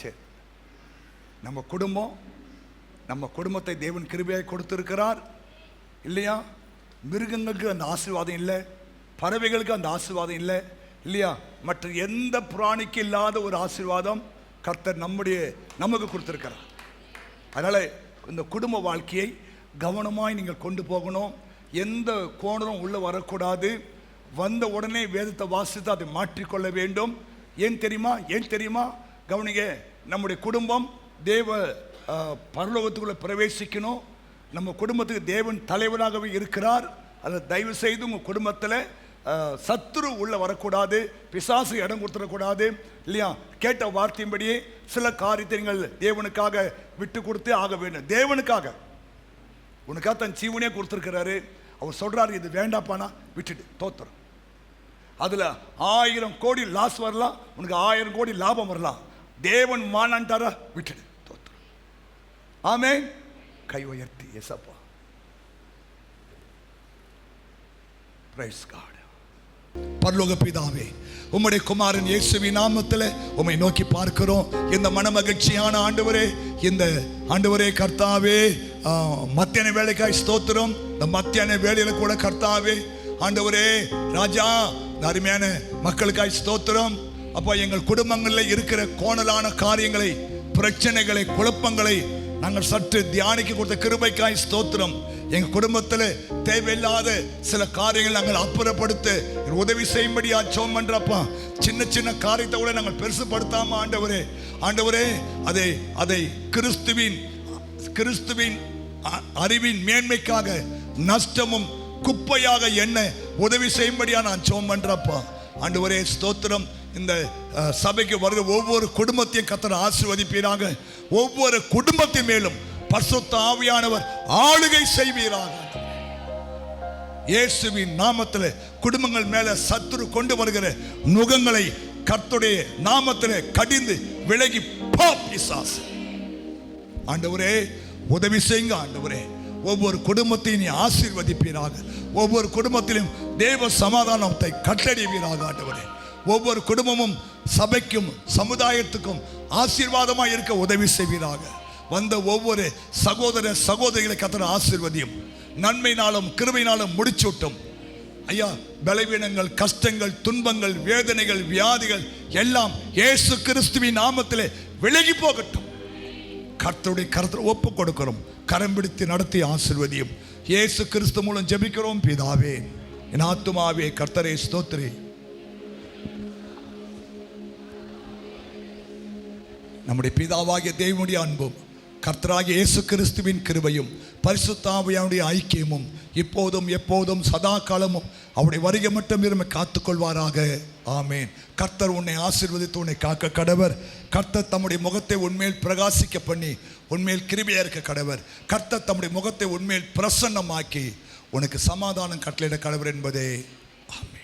S1: சரி, நம்ம குடும்பம், நம்ம குடும்பத்தை தேவன் கிருபையாக கொடுத்திருக்கிறார் இல்லையா? மிருகங்களுக்கு அந்த ஆசீர்வாதம் இல்லை, பறவைகளுக்கு அந்த ஆசீர்வாதம் இல்லை இல்லையா? மற்ற எந்த பிராணிக்கு இல்லாத ஒரு ஆசீர்வாதம் கர்த்தர் நமக்கு கொடுத்திருக்கிறார். அதனால இந்த குடும்ப வாழ்க்கையை கவனமாய் நீங்கள் கொண்டு போகணும். எந்த கோணலும் உள்ள வரக்கூடாது. வந்த உடனே வேதத்தை வாசித்து அதை மாற்றிக்கொள்ள வேண்டும். ஏன் தெரியுமா? கவனிங்க, நம்முடைய குடும்பம் தேவ பரலோகத்துக்குள்ள பிரவேசிக்கணும். நம்ம குடும்பத்துக்கு தேவன் தலைவராகவே இருக்கிறார். அதில் தயவு செய்து உங்கள் குடும்பத்தில் சத்துரு உள்ள வரக்கூடாது, பிசாசு இடம் கொடுத்துடக்கூடாது இல்லையா? கேட்ட வார்த்தையின்படியே சில காரியத்தை நீங்கள் தேவனுக்காக விட்டு கொடுத்து ஆக வேண்டும். தேவனுக்காக உனக்காக தன் ஜீவனே கொடுத்துருக்கிறாரு. அவர் சொல்றாரு, இது வேண்டாப்பானா விட்டுடு, தோத்துரும். அதில் 1000 கோடி லாஸ் வரலாம், உனக்கு 1000 கோடி லாபம் வரலாம். தேவன் மானான்ட்டாரா, விட்டுடு, தோத்துரும். ஆமென். கை உயர்த்தி ஏசப்பா. Praise God. பரலோக பிதாவே, உம்முடைய குமாரன் இயேசுவின் நாமத்தில் உம்மை நோக்கி பார்க்கிறோம். இந்த மனமகிழ்ச்சியான ஆண்டவரே, இந்த ஆண்டவரே கர்த்தாவே, மத்தியான வேலைக்காய் ஸ்தோத்திரம். இந்த மத்தியான வேலையில கூட கர்த்தாவே ஆண்டவரே ராஜா, அருமையான மக்களுக்காய் ஸ்தோத்திரம். அப்போ எங்கள் குடும்பங்களில் இருக்கிற கோணலான காரியங்களை, பிரச்சனைகளை, குழப்பங்களை நாங்கள் சற்று தியானிக்க கொடுத்த கிருபைக்காய் ஸ்தோத்திரம். எங்கள் குடும்பத்தில் தேவையில்லாத சில காரியங்கள் நாங்கள் அப்புறப்படுத்த உதவி செய்யும்படியா ஜெபம் பண்றப்பா. சின்ன சின்ன காரியத்தை கூட நாங்கள் பெருசுப்படுத்தாம ஆண்டவரே அதை கிறிஸ்துவின் அறிவின் மேன்மைக்காக நஷ்டமும் குப்பையாக என்ன உதவி செய்யும்படியா நான் ஜெபம் பண்றப்பா. ஆண்டவரே ஸ்தோத்திரம். இந்த சபைக்கு வருகிற ஒவ்வொரு குடும்பத்தையும் கர்த்தர் ஆசீர்வதிப்பீராக. ஒவ்வொரு குடும்பத்தின் மேலும் பரிசுத்த ஆவியானவர் ஆளுகை செய்வீராக. இயேசுவின் நாமத்தில் குடும்பங்கள் மேல சத்துரு கொண்டு வருகிற நுகங்களை கர்த்தருடைய நாமத்தில் கடிந்து விலகி போ பிசாசு. ஆண்டவரே உதவி செய்யுங்க ஆண்டவரே. ஒவ்வொரு குடும்பத்தையும் நீ ஆசீர்வதிப்பீராக. ஒவ்வொரு குடும்பத்திலும் தேவ சமாதானத்தை கட்டளையிடுவீராக ஆண்டவரே. ஒவ்வொரு குடும்பமும் சபைக்கும் சமுதாயத்துக்கும் ஆசீர்வாதமாக இருக்க உதவி செய்வீராக. வந்த ஒவ்வொரு சகோதர சகோதரிகளை கர்த்தர் ஆசீர்வதியும். நன்மையினாலும் கிருபையினாலும் முடிச்சூட்டும் ஐயா. பலவீனங்கள், கஷ்டங்கள், துன்பங்கள், வேதனைகள், வியாதிகள் எல்லாம் இயேசு கிறிஸ்துவின் நாமத்திலே விலகி போகட்டும். கர்த்தருடைய கருத்தில் ஒப்பு கொடுக்கிறோம். கரம் பிடித்து நடத்தி ஆசீர்வதியும். இயேசு கிறிஸ்து மூலம் ஜெபிக்கிறோம் பிதாவே. என் ஆத்துமாவே கர்த்தரை ஸ்தோத்திரி. நம்முடைய பிதாவாகிய தேவனுடைய அன்பும் கர்த்தராகிய இயேசு கிறிஸ்துவின் கிருபையும் பரிசுத்த ஆவியானுடைய ஐக்கியமும் இப்போதும் எப்போதும் சதா காலமும் அவருடைய வருகை மட்டும் இருமை காத்துக்கொள்வாராக. ஆமேன். கர்த்தர் உன்னை ஆசீர்வதித்து உன்னை காக்க கடவர். கர்த்தர் தம்முடைய முகத்தை உன்மேல் பிரகாசிக்க பண்ணி உன்மேல் கிருபையா இருக்க கடவர். கர்த்தர் தம்முடைய முகத்தை உன்மேல் பிரசன்னமாக்கி உனக்கு சமாதானம் கட்டளையிட கடவர் என்பதே ஆமேன்.